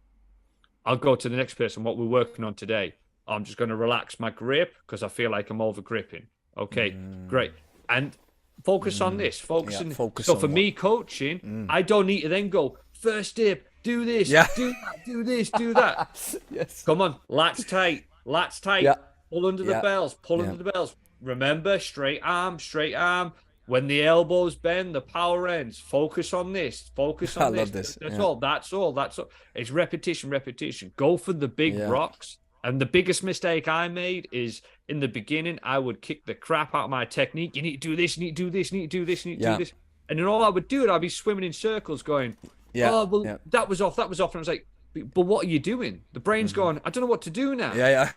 I'll go to the next person. What we're working on today. I'm just going to relax my grip because I feel like I'm over gripping. Okay, great. And Focus on this. Focus Yeah, on. focus So on for one. me, coaching, I don't need to then go first dip, do this, Yeah. do that, do this, do that. Yes. Come on, lats tight, lats Yeah. tight. Pull under the Yeah. bells, pull Yeah. under the bells. Remember, straight arm, straight arm. When the elbows bend, the power ends. Focus on this. Focus I on love this. this. That's Yeah. all. That's all. That's all. It's repetition, repetition. Go for the big Yeah. rocks. And the biggest mistake I made is in the beginning, I would kick the crap out of my technique. You need to do this, you need to do this, you need to do this, you need to do Yeah. this. And then all I would do, I'd be swimming in circles going, Yeah. oh, well, Yeah. that was off, that was off. And I was like, but what are you doing? The brain's going, I don't know what to do now. Yeah. Yeah.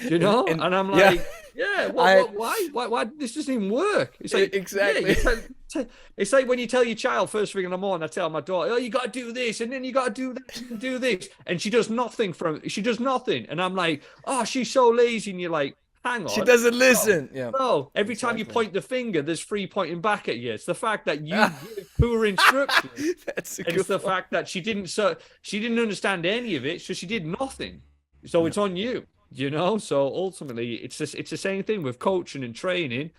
You know? And- And I'm yeah. like, yeah, I- why? This doesn't even work. It's like, Exactly. Yeah, it's like when you tell your child first thing in the morning, I tell my daughter, oh, you got to do this, and then you got to do this and do this. And she does nothing she does nothing. And I'm like, oh, she's so lazy. And you're like, hang on. She doesn't listen. Yeah. No, every time you Exactly. point the finger, there's three pointing back at you. It's the fact that you give poor instructions. That's a And good it's the one. fact that she didn't understand any of it, so she did nothing. So it's on you, you know. So ultimately, it's the same thing with coaching and training.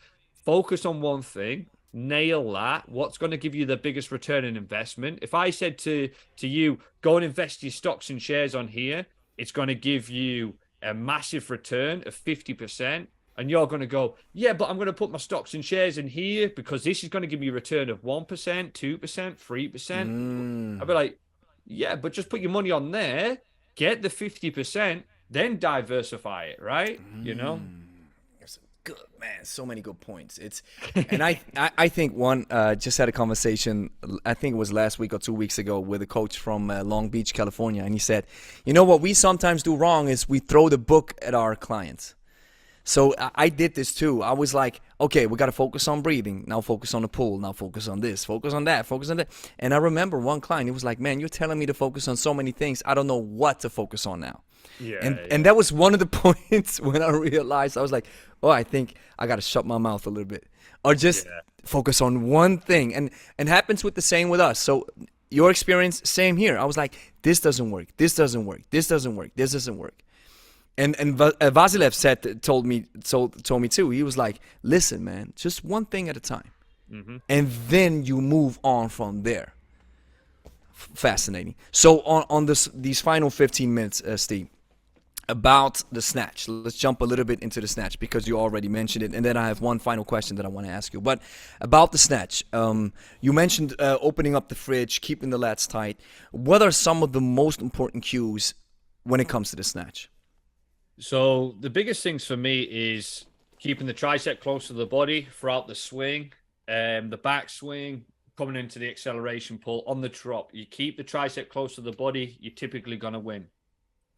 Focus on one thing, nail that. What's going to give you the biggest return on investment? If I said to you, go and invest your stocks and shares on here, it's going to give you a massive return of 50%. And you're going to go, yeah, but I'm going to put my stocks and shares in here because this is going to give me a return of 1%, 2%, 3%. I'd be like, yeah, but just put your money on there, get the 50%, then diversify it, right? You know? That's good, man. So many good points. It's, and I think one, just had a conversation, I think it was last week or 2 weeks ago with a coach from Long Beach, California. And he said, you know what we sometimes do wrong is we throw the book at our clients. So I did this too. I was like, okay, we got to focus on breathing. Now focus on the pull. Now focus on this. Focus on that. Focus on that. And I remember one client, he was like, man, you're telling me to focus on so many things. I don't know what to focus on now. Yeah. And that was one of the points when I realized, I was like, oh, I think I got to shut my mouth a little bit. Or just focus on one thing. And happens with the same with us. So your experience, same here. I was like, this doesn't work. This doesn't work. This doesn't work. This doesn't work. And Vasilev told me too. He was like, listen, man, just one thing at a time. And then you move on from there. Fascinating. So on these final 15 minutes, Steve, about the snatch. Let's jump a little bit into the snatch because you already mentioned it. And then I have one final question that I want to ask you. But about the snatch, you mentioned opening up the fridge, keeping the lats tight. What are some of the most important cues when it comes to the snatch? So the biggest things for me is keeping the tricep close to the body throughout the swing, the back swing, coming into the acceleration pull on the drop. You keep the tricep close to the body, you're typically going to win.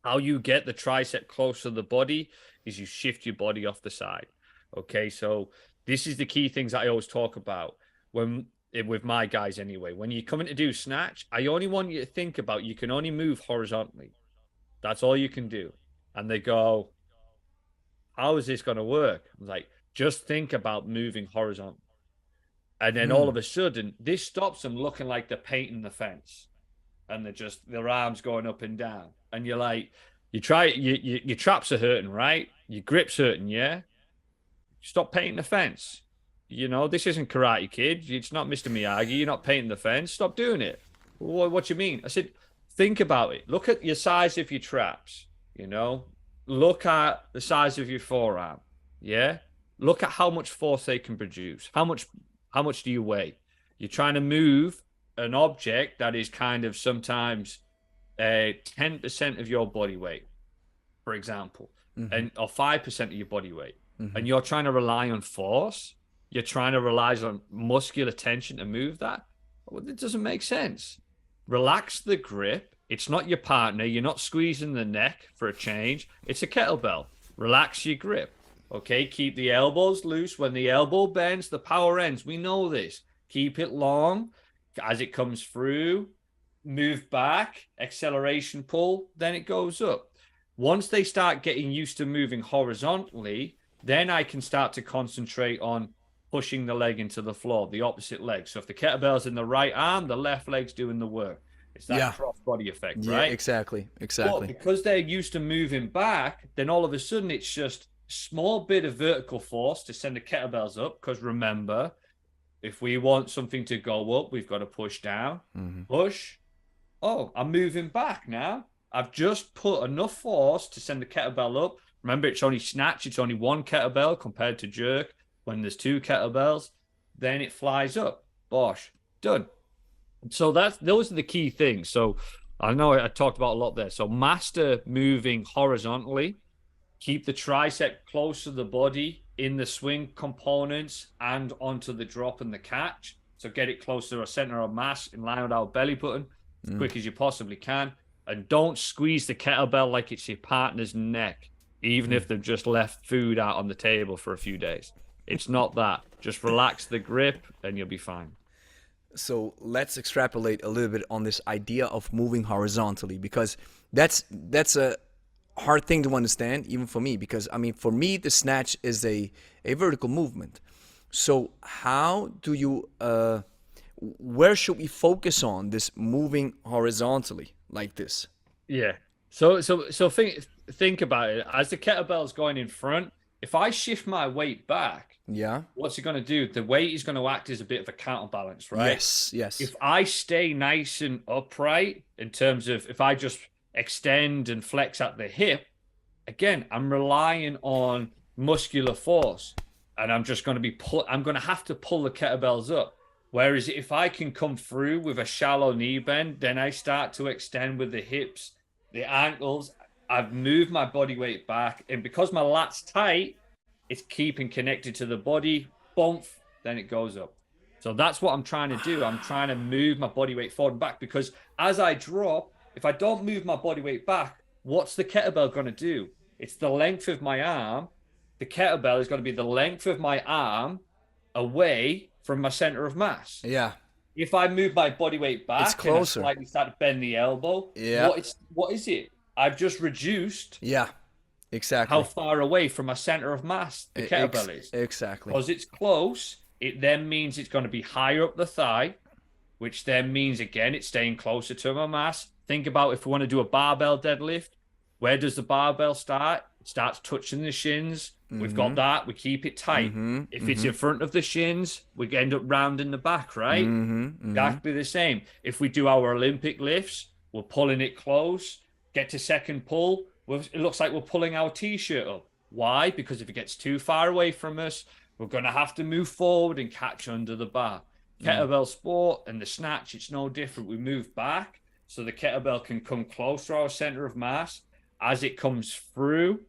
How you get the tricep close to the body is you shift your body off the side. Okay, so this is the key things that I always talk about with my guys anyway. When you're coming to do snatch, I only want you to think about you can only move horizontally. That's all you can do. And they go, how is this going to work? I'm like, just think about moving horizontal. And then all of a sudden, this stops them looking like they're painting the fence. And they're just, their arms going up and down. And you're like, your traps are hurting, right? Your grip's hurting, yeah? Stop painting the fence. You know, this isn't Karate Kid. It's not Mr. Miyagi. You're not painting the fence. Stop doing it. What do you mean? I said, think about it. Look at your size of your traps. You know, look at the size of your forearm. Yeah. Look at how much force they can produce. How much do you weigh? You're trying to move an object that is kind of sometimes 10% of your body weight, for example, or 5% of your body weight. And you're trying to rely on force. You're trying to rely on muscular tension to move that. Well, it doesn't make sense. Relax the grip. It's not your partner. You're not squeezing the neck for a change. It's a kettlebell. Relax your grip. Okay, keep the elbows loose. When the elbow bends, the power ends. We know this. Keep it long as it comes through. Move back, acceleration pull, then it goes up. Once they start getting used to moving horizontally, then I can start to concentrate on pushing the leg into the floor, the opposite leg. So if the kettlebell's in the right arm, the left leg's doing the work. It's that cross-body effect, right? Exactly. But because they're used to moving back, then all of a sudden it's just a small bit of vertical force to send the kettlebells up. Because remember, If we want something to go up, we've got to push down, push. Oh, I'm moving back now. I've just put enough force to send the kettlebell up. Remember, it's only snatch, it's only one kettlebell compared to jerk. When there's two kettlebells, then it flies up. Bosh, done. So those are the key things. So I know I talked about a lot there. So master moving horizontally, keep the tricep close to the body in the swing components and onto the drop and the catch. So get it close to our center of mass in line with our belly button as quick as you possibly can. And don't squeeze the kettlebell like it's your partner's neck, even if they've just left food out on the table for a few days. It's not that. Just relax the grip and you'll be fine. So let's extrapolate a little bit on this idea of moving horizontally, because that's a hard thing to understand even for me, because I mean, for me the snatch is a vertical movement. So how do you where should we focus on this moving horizontally like this? Yeah. So think about it. As the kettlebell's going in front, if I shift my weight back, Yeah. what's it going to do? The weight is going to act as a bit of a counterbalance, right? Yes. If I stay nice and upright in terms of if I just extend and flex at the hip, again, I'm relying on muscular force, and I'm just going to I'm going to have to pull the kettlebells up. Whereas if I can come through with a shallow knee bend, then I start to extend with the hips, the ankles. I've moved my body weight back, and because my lat's tight, it's keeping connected to the body. Bump, then it goes up. So that's what I'm trying to do. I'm trying to move my body weight forward and back, because as I drop, if I don't move my body weight back, what's the kettlebell going to do? It's the length of my arm. The kettlebell is going to be the length of my arm away from my center of mass. Yeah. If I move my body weight back, It's closer. And I slightly start to bend the elbow. Yeah. What is it? I've just reduced Yeah. Exactly. how far away from my center of mass the kettlebell is. Exactly. Because it's close, it then means it's going to be higher up the thigh, which then means, again, it's staying closer to my mass. Think about if we want to do a barbell deadlift, where does the barbell start? It starts touching the shins. We've got that. We keep it tight. If it's in front of the shins, we end up rounding the back, right? Exactly the same. If we do our Olympic lifts, we're pulling it close. Get to second pull, it looks like we're pulling our t-shirt up. Why? Because if it gets too far away from us, we're going to have to move forward and catch under the bar. Kettlebell sport and the snatch, it's no different. We move back so the kettlebell can come close to our center of mass. As it comes through,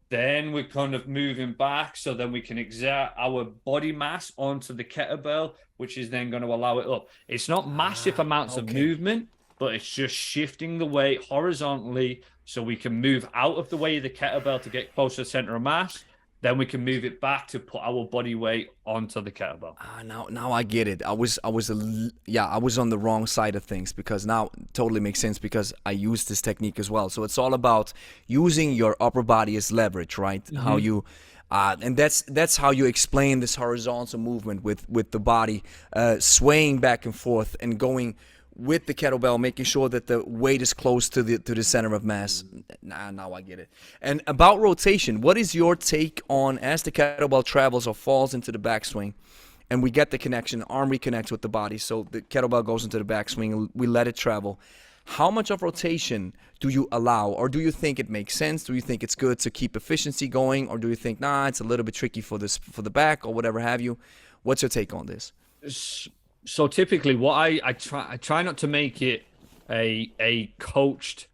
then we're kind of moving back so then we can exert our body mass onto the kettlebell, which is then going to allow it up. It's not massive amounts of movement, but it's just shifting the weight horizontally so we can move out of the way of the kettlebell to get closer to the center of mass. Then we can move it back to put our body weight onto the kettlebell. Now I get it. I was on the wrong side of things, because now it totally makes sense, because I use this technique as well. So it's all about using your upper body as leverage, right? How you and that's how you explain this horizontal movement with the body swaying back and forth and going with the kettlebell, making sure that the weight is close to the center of mass. Now I get it. And about rotation, what is your take on, as the kettlebell travels or falls into the backswing, and we get the connection, arm reconnects with the body, so the kettlebell goes into the backswing and we let it travel. How much of rotation do you allow, or do you think it makes sense? Do you think it's good to keep efficiency going, or do you think, nah, it's a little bit tricky for the back or whatever have you? What's your take on this? So typically, what I try not to make it a coached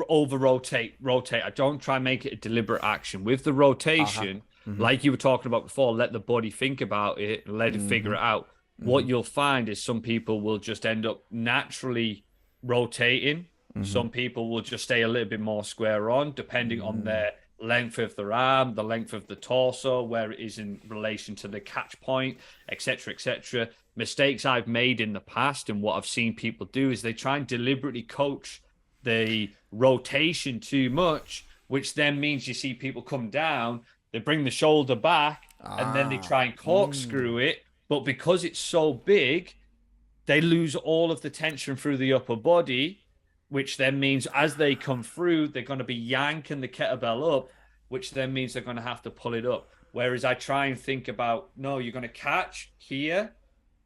over rotate. I don't try and make it a deliberate action with the rotation. Like you were talking about before, let the body think about it and let it figure it out. What you'll find is some people will just end up naturally rotating. Some people will just stay a little bit more square on, depending on their length of their arm, the length of the torso, where it is in relation to the catch point, etc., etc. Mistakes I've made in the past and what I've seen people do is they try and deliberately coach the rotation too much, which then means you see people come down, they bring the shoulder back, and then they try and corkscrew it. But because it's so big, they lose all of the tension through the upper body, which then means as they come through, they're going to be yanking the kettlebell up, which then means they're going to have to pull it up. Whereas I try and think about, no, you're going to catch here,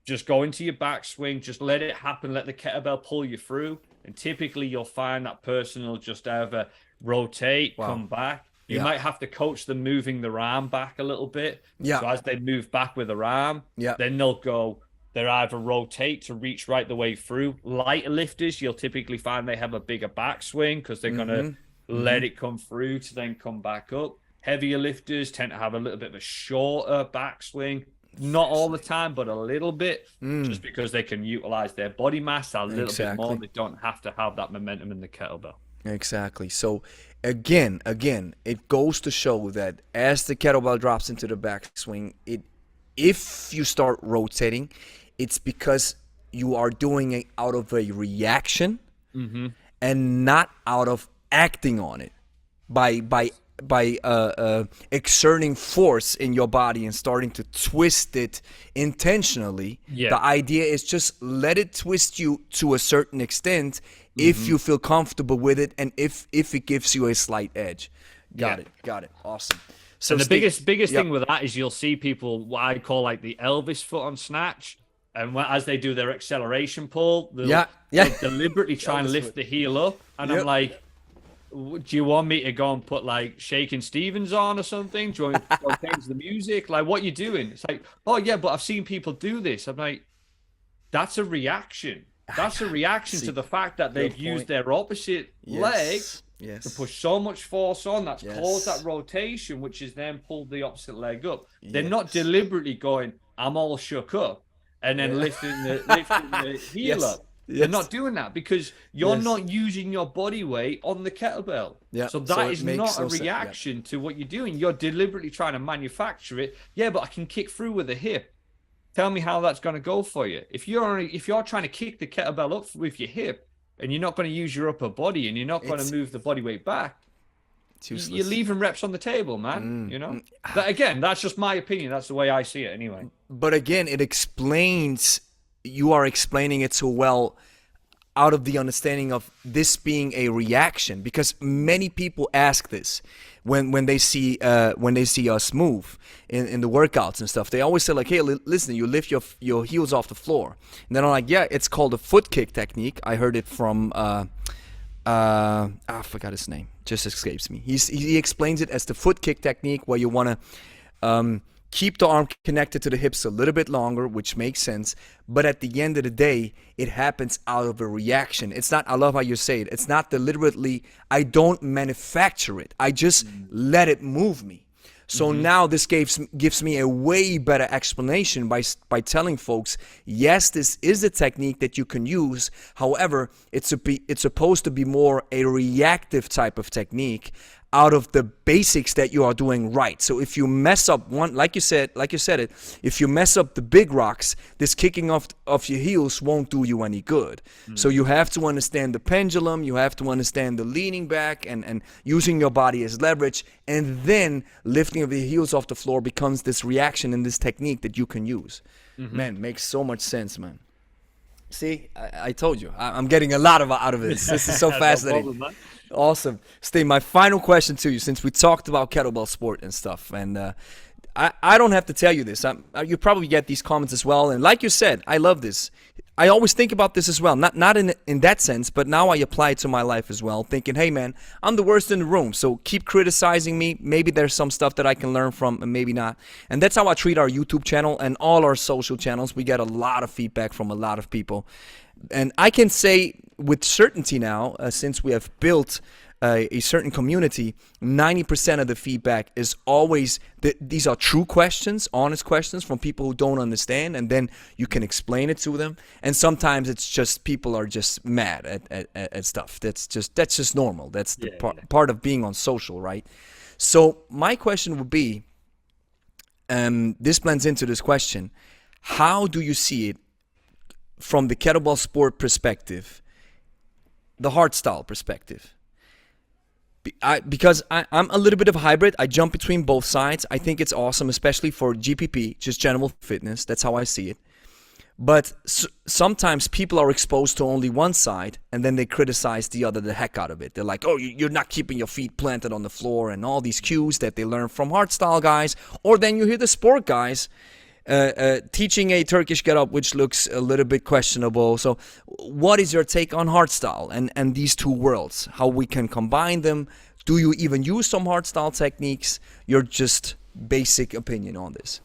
just go into your backswing, just let it happen, let the kettlebell pull you through. And typically you'll find that person will just either rotate, come back. You might have to coach them moving their arm back a little bit. Yeah. So as they move back with their arm, then they'll either rotate to reach right the way through. Lighter lifters, you'll typically find they have a bigger backswing because they're going to let it come through to then come back up. Heavier lifters tend to have a little bit of a shorter backswing. Not all the time, but a little bit, just because they can utilize their body mass a little bit more. They don't have to have that momentum in the kettlebell. Exactly. So again, it goes to show that as the kettlebell drops into the backswing, if you start rotating, it's because you are doing it out of a reaction and not out of acting on it by exerting force in your body and starting to twist it intentionally. The idea is just let it twist you to a certain extent if you feel comfortable with it and if it gives you a slight edge. Got it. Awesome. So and the biggest thing with that is you'll see people what I call like the Elvis foot on snatch, and as they do their acceleration pull, they'll deliberately try and lift the heel up, and I'm like, do you want me to go and put like Shaking Stevens on or something? Do you want me to change the music? Like, what you doing? It's like, oh yeah, but I've seen people do this. I'm like, that's a reaction. That's a reaction to the fact that they've used their opposite leg to push so much force on that's caused that rotation, which is then pulled the opposite leg up. They're not deliberately going, I'm all shook up, and then lifting the heel up. They're not doing that because you're not using your body weight on the kettlebell. So that is not a reaction to what you're doing. You're deliberately trying to manufacture it. Yeah, but I can kick through with a hip. Tell me how that's going to go for you. If you're trying to kick the kettlebell up with your hip and you're not going to use your upper body and you're not going to move the body weight back, you're leaving reps on the table, man. You know, that's just my opinion. That's the way I see it anyway. But again, you are explaining it so well out of the understanding of this being a reaction, because many people ask this when they see us move in the workouts and stuff. They always say like, hey, listen, you lift your heels off the floor, and then I'm like, yeah, it's called a foot kick technique. I heard it from I forgot his name, just escapes me. He explains it as the foot kick technique, where you want to keep the arm connected to the hips a little bit longer, which makes sense. But at the end of the day, it happens out of a reaction. It's not, I love how you say it, it's not deliberately, I don't manufacture it. I just let it move me. So now this gives me a way better explanation by telling folks, yes, this is a technique that you can use. However, it's supposed to be more a reactive type of technique out of the basics that you are doing right. So if you mess up one, like you said it, if you mess up the big rocks, this kicking off your heels won't do you any good. So you have to understand the pendulum, you have to understand the leaning back and using your body as leverage, and then lifting of the heels off the floor becomes this reaction and this technique that you can use. Man, makes so much sense, man. See, I told you, I'm getting a lot out of this. This is so fascinating. No problem, awesome. Steve, my final question to you, since we talked about kettlebell sport and stuff, and I don't have to tell you this. You probably get these comments as well, and like you said, I love this. I always think about this as well, not in that sense, but now I apply it to my life as well, thinking, hey man, I'm the worst in the room, so keep criticizing me. Maybe there's some stuff that I can learn from, and maybe not. And that's how I treat our YouTube channel and all our social channels. We get a lot of feedback from a lot of people. And I can say with certainty now, since we have built a certain community, 90% of the feedback is always these are true questions, honest questions from people who don't understand, and then you can explain it to them. And sometimes it's just people are just mad at stuff. That's just normal. That's the part of being on social, right? So my question would be, this blends into this question: how do you see it from the kettlebell sport perspective, the hardstyle perspective? Because I'm a little bit of a hybrid. I jump between both sides. I think it's awesome, especially for GPP, just general fitness. That's how I see it. But sometimes people are exposed to only one side, and then they criticize the other the heck out of it. They're like, oh, you're not keeping your feet planted on the floor, and all these cues that they learn from hardstyle guys. Or then you hear the sport guys teaching a Turkish get-up, which looks a little bit questionable. So what is your take on hardstyle and these two worlds? How we can combine them? Do you even use some hardstyle techniques? Your just basic opinion on this.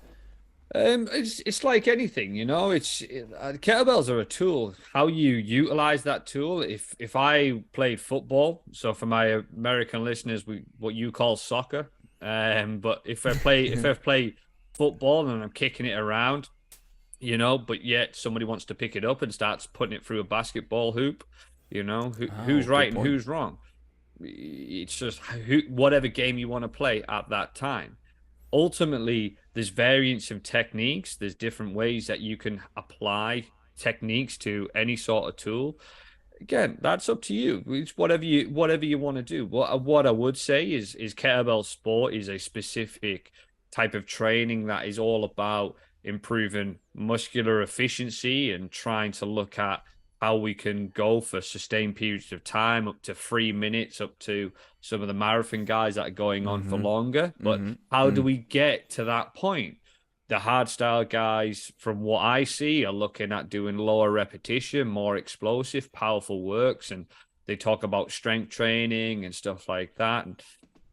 It's like anything, you know. Kettlebells are a tool. How you utilize that tool. If I played football, so for my American listeners, what you call soccer. But if I play football and I'm kicking it around, you know, but yet somebody wants to pick it up and starts putting it through a basketball hoop, you know, who's right and who's wrong? It's just whatever game you want to play at that time. Ultimately, there's variants of techniques. There's different ways that you can apply techniques to any sort of tool. Again, that's up to you. It's whatever you want to do. What I would say is kettlebell sport is a specific type of training that is all about improving muscular efficiency and trying to look at how we can go for sustained periods of time, up to 3 minutes, up to some of the marathon guys that are going on for longer. But how do we get to that point? The hardstyle guys, from what I see, are looking at doing lower repetition, more explosive, powerful works. And they talk about strength training and stuff like that. And,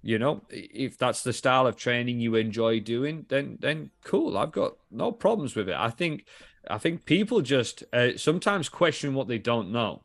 you know, if that's the style of training you enjoy doing, then cool. I've got no problems with it. I think people just sometimes question what they don't know.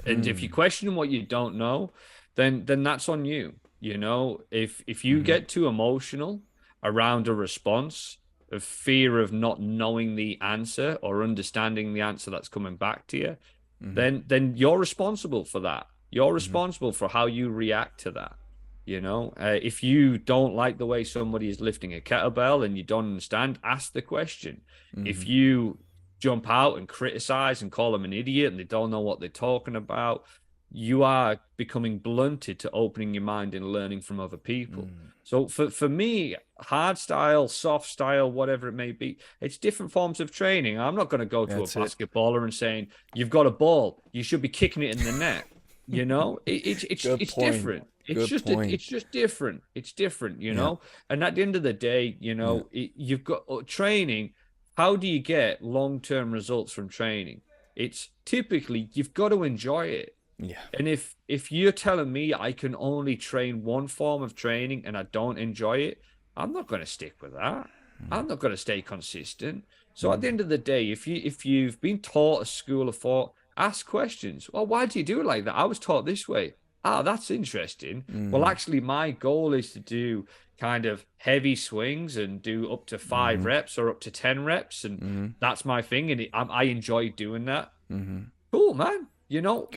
And if you question what you don't know, then that's on you. You know, if you get too emotional around a response of fear of not knowing the answer or understanding the answer that's coming back to you, then you're responsible for that. You're responsible for how you react to that. You know, if you don't like the way somebody is lifting a kettlebell and you don't understand, ask the question. If you jump out and criticize and call them an idiot and they don't know what they're talking about, you are becoming blunted to opening your mind and learning from other people. So for me, hard style, soft style, whatever it may be, it's different forms of training. I'm not going to go to a basketballer and saying, you've got a ball, you should be kicking it in the net. You know, it's different. It's just different. It's different, you know. And at the end of the day, you know, you've got training. How do you get long-term results from training? It's typically you've got to enjoy it. Yeah. And if you're telling me I can only train one form of training and I don't enjoy it, I'm not going to stick with that. I'm not going to stay consistent. So at the end of the day, if you've been taught a school of thought, ask questions. Well, why do you do it like that? I was taught this way. Ah, that's interesting. Well, actually, my goal is to do kind of heavy swings and do up to 5 reps or up to 10 reps. And that's my thing. And I enjoy doing that. Cool, man. You know,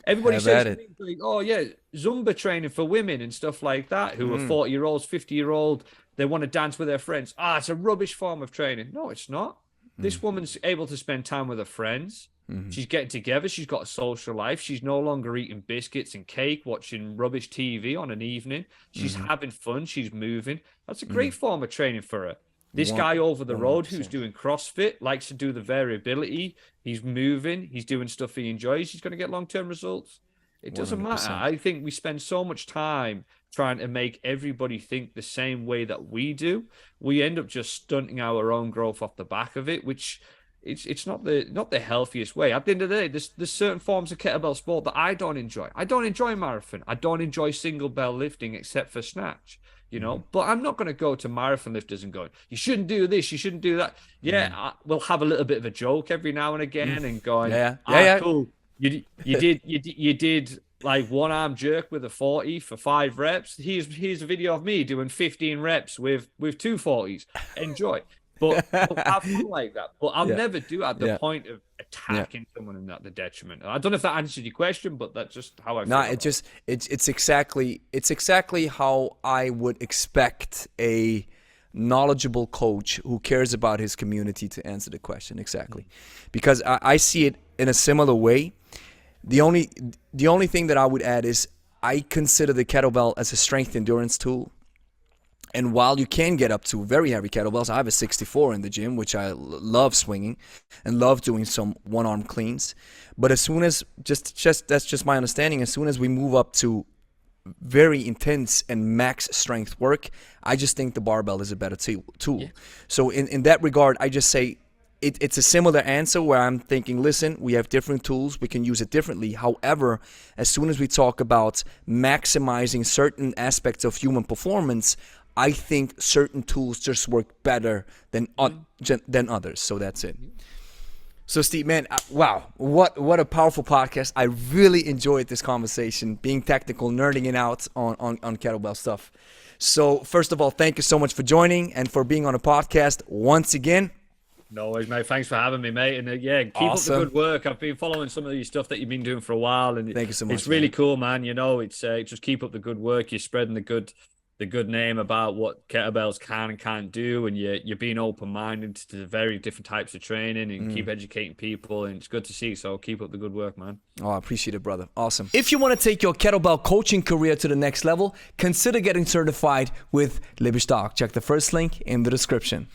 everybody says, like, oh, yeah, Zumba training for women and stuff like that, who are 40-year-olds, 50-year-old. They want to dance with their friends. Ah, it's a rubbish form of training. No, it's not. This woman's able to spend time with her friends. She's getting together. She's got a social life. She's no longer eating biscuits and cake, watching rubbish TV on an evening. She's having fun. She's moving. That's a great form of training for her. This guy over the road who's doing CrossFit likes to do the variability. He's moving. He's doing stuff he enjoys. He's going to get long-term results. It doesn't 100%. Matter. I think we spend so much time trying to make everybody think the same way that we do. We end up just stunting our own growth off the back of it, which... It's not the healthiest way. At the end of the day, there's certain forms of kettlebell sport that I don't enjoy. I don't enjoy marathon. I don't enjoy single bell lifting except for snatch, you know. But I'm not going to go to marathon lifters and go, you shouldn't do this, you shouldn't do that. Yeah, we'll have a little bit of a joke every now and again and going, cool. You did like one arm jerk with a 40 for 5 reps. Here's a video of me doing 15 reps with 2 40s. Enjoy. But have fun like that. But I'll never do it at the point of attacking someone and at the detriment. I don't know if that answers your question, but that's just how I feel. No, it's exactly how I would expect a knowledgeable coach who cares about his community to answer the question. Exactly. Because I see it in a similar way. The only thing that I would add is I consider the kettlebell as a strength endurance tool. And while you can get up to very heavy kettlebells, I have a 64 in the gym, which I love swinging and love doing some one-arm cleans. But as soon as, that's just my understanding, as soon as we move up to very intense and max strength work, I just think the barbell is a better tool. Yeah. So in that regard, I just say it's a similar answer where I'm thinking, listen, we have different tools, we can use it differently. However, as soon as we talk about maximizing certain aspects of human performance, I think certain tools just work better than others. So that's it. So Steve, man, wow, what a powerful podcast. I really enjoyed this conversation, being technical, nerding it out on kettlebell stuff. So first of all, thank you so much for joining and for being on a podcast once again. No worries, mate. Thanks for having me, mate. And yeah, keep up the good work. I've been following some of your stuff that you've been doing for a while, and thank you so much. It's really cool, man. You know, it's just keep up the good work. You're spreading the good name about what kettlebells can and can't do, and you're being open-minded to the very different types of training and keep educating people, and it's good to see. So keep up the good work, man. Oh, I appreciate it, brother. Awesome. If you want to take your kettlebell coaching career to the next level, consider getting certified with Liberstock. Check the first link in the description.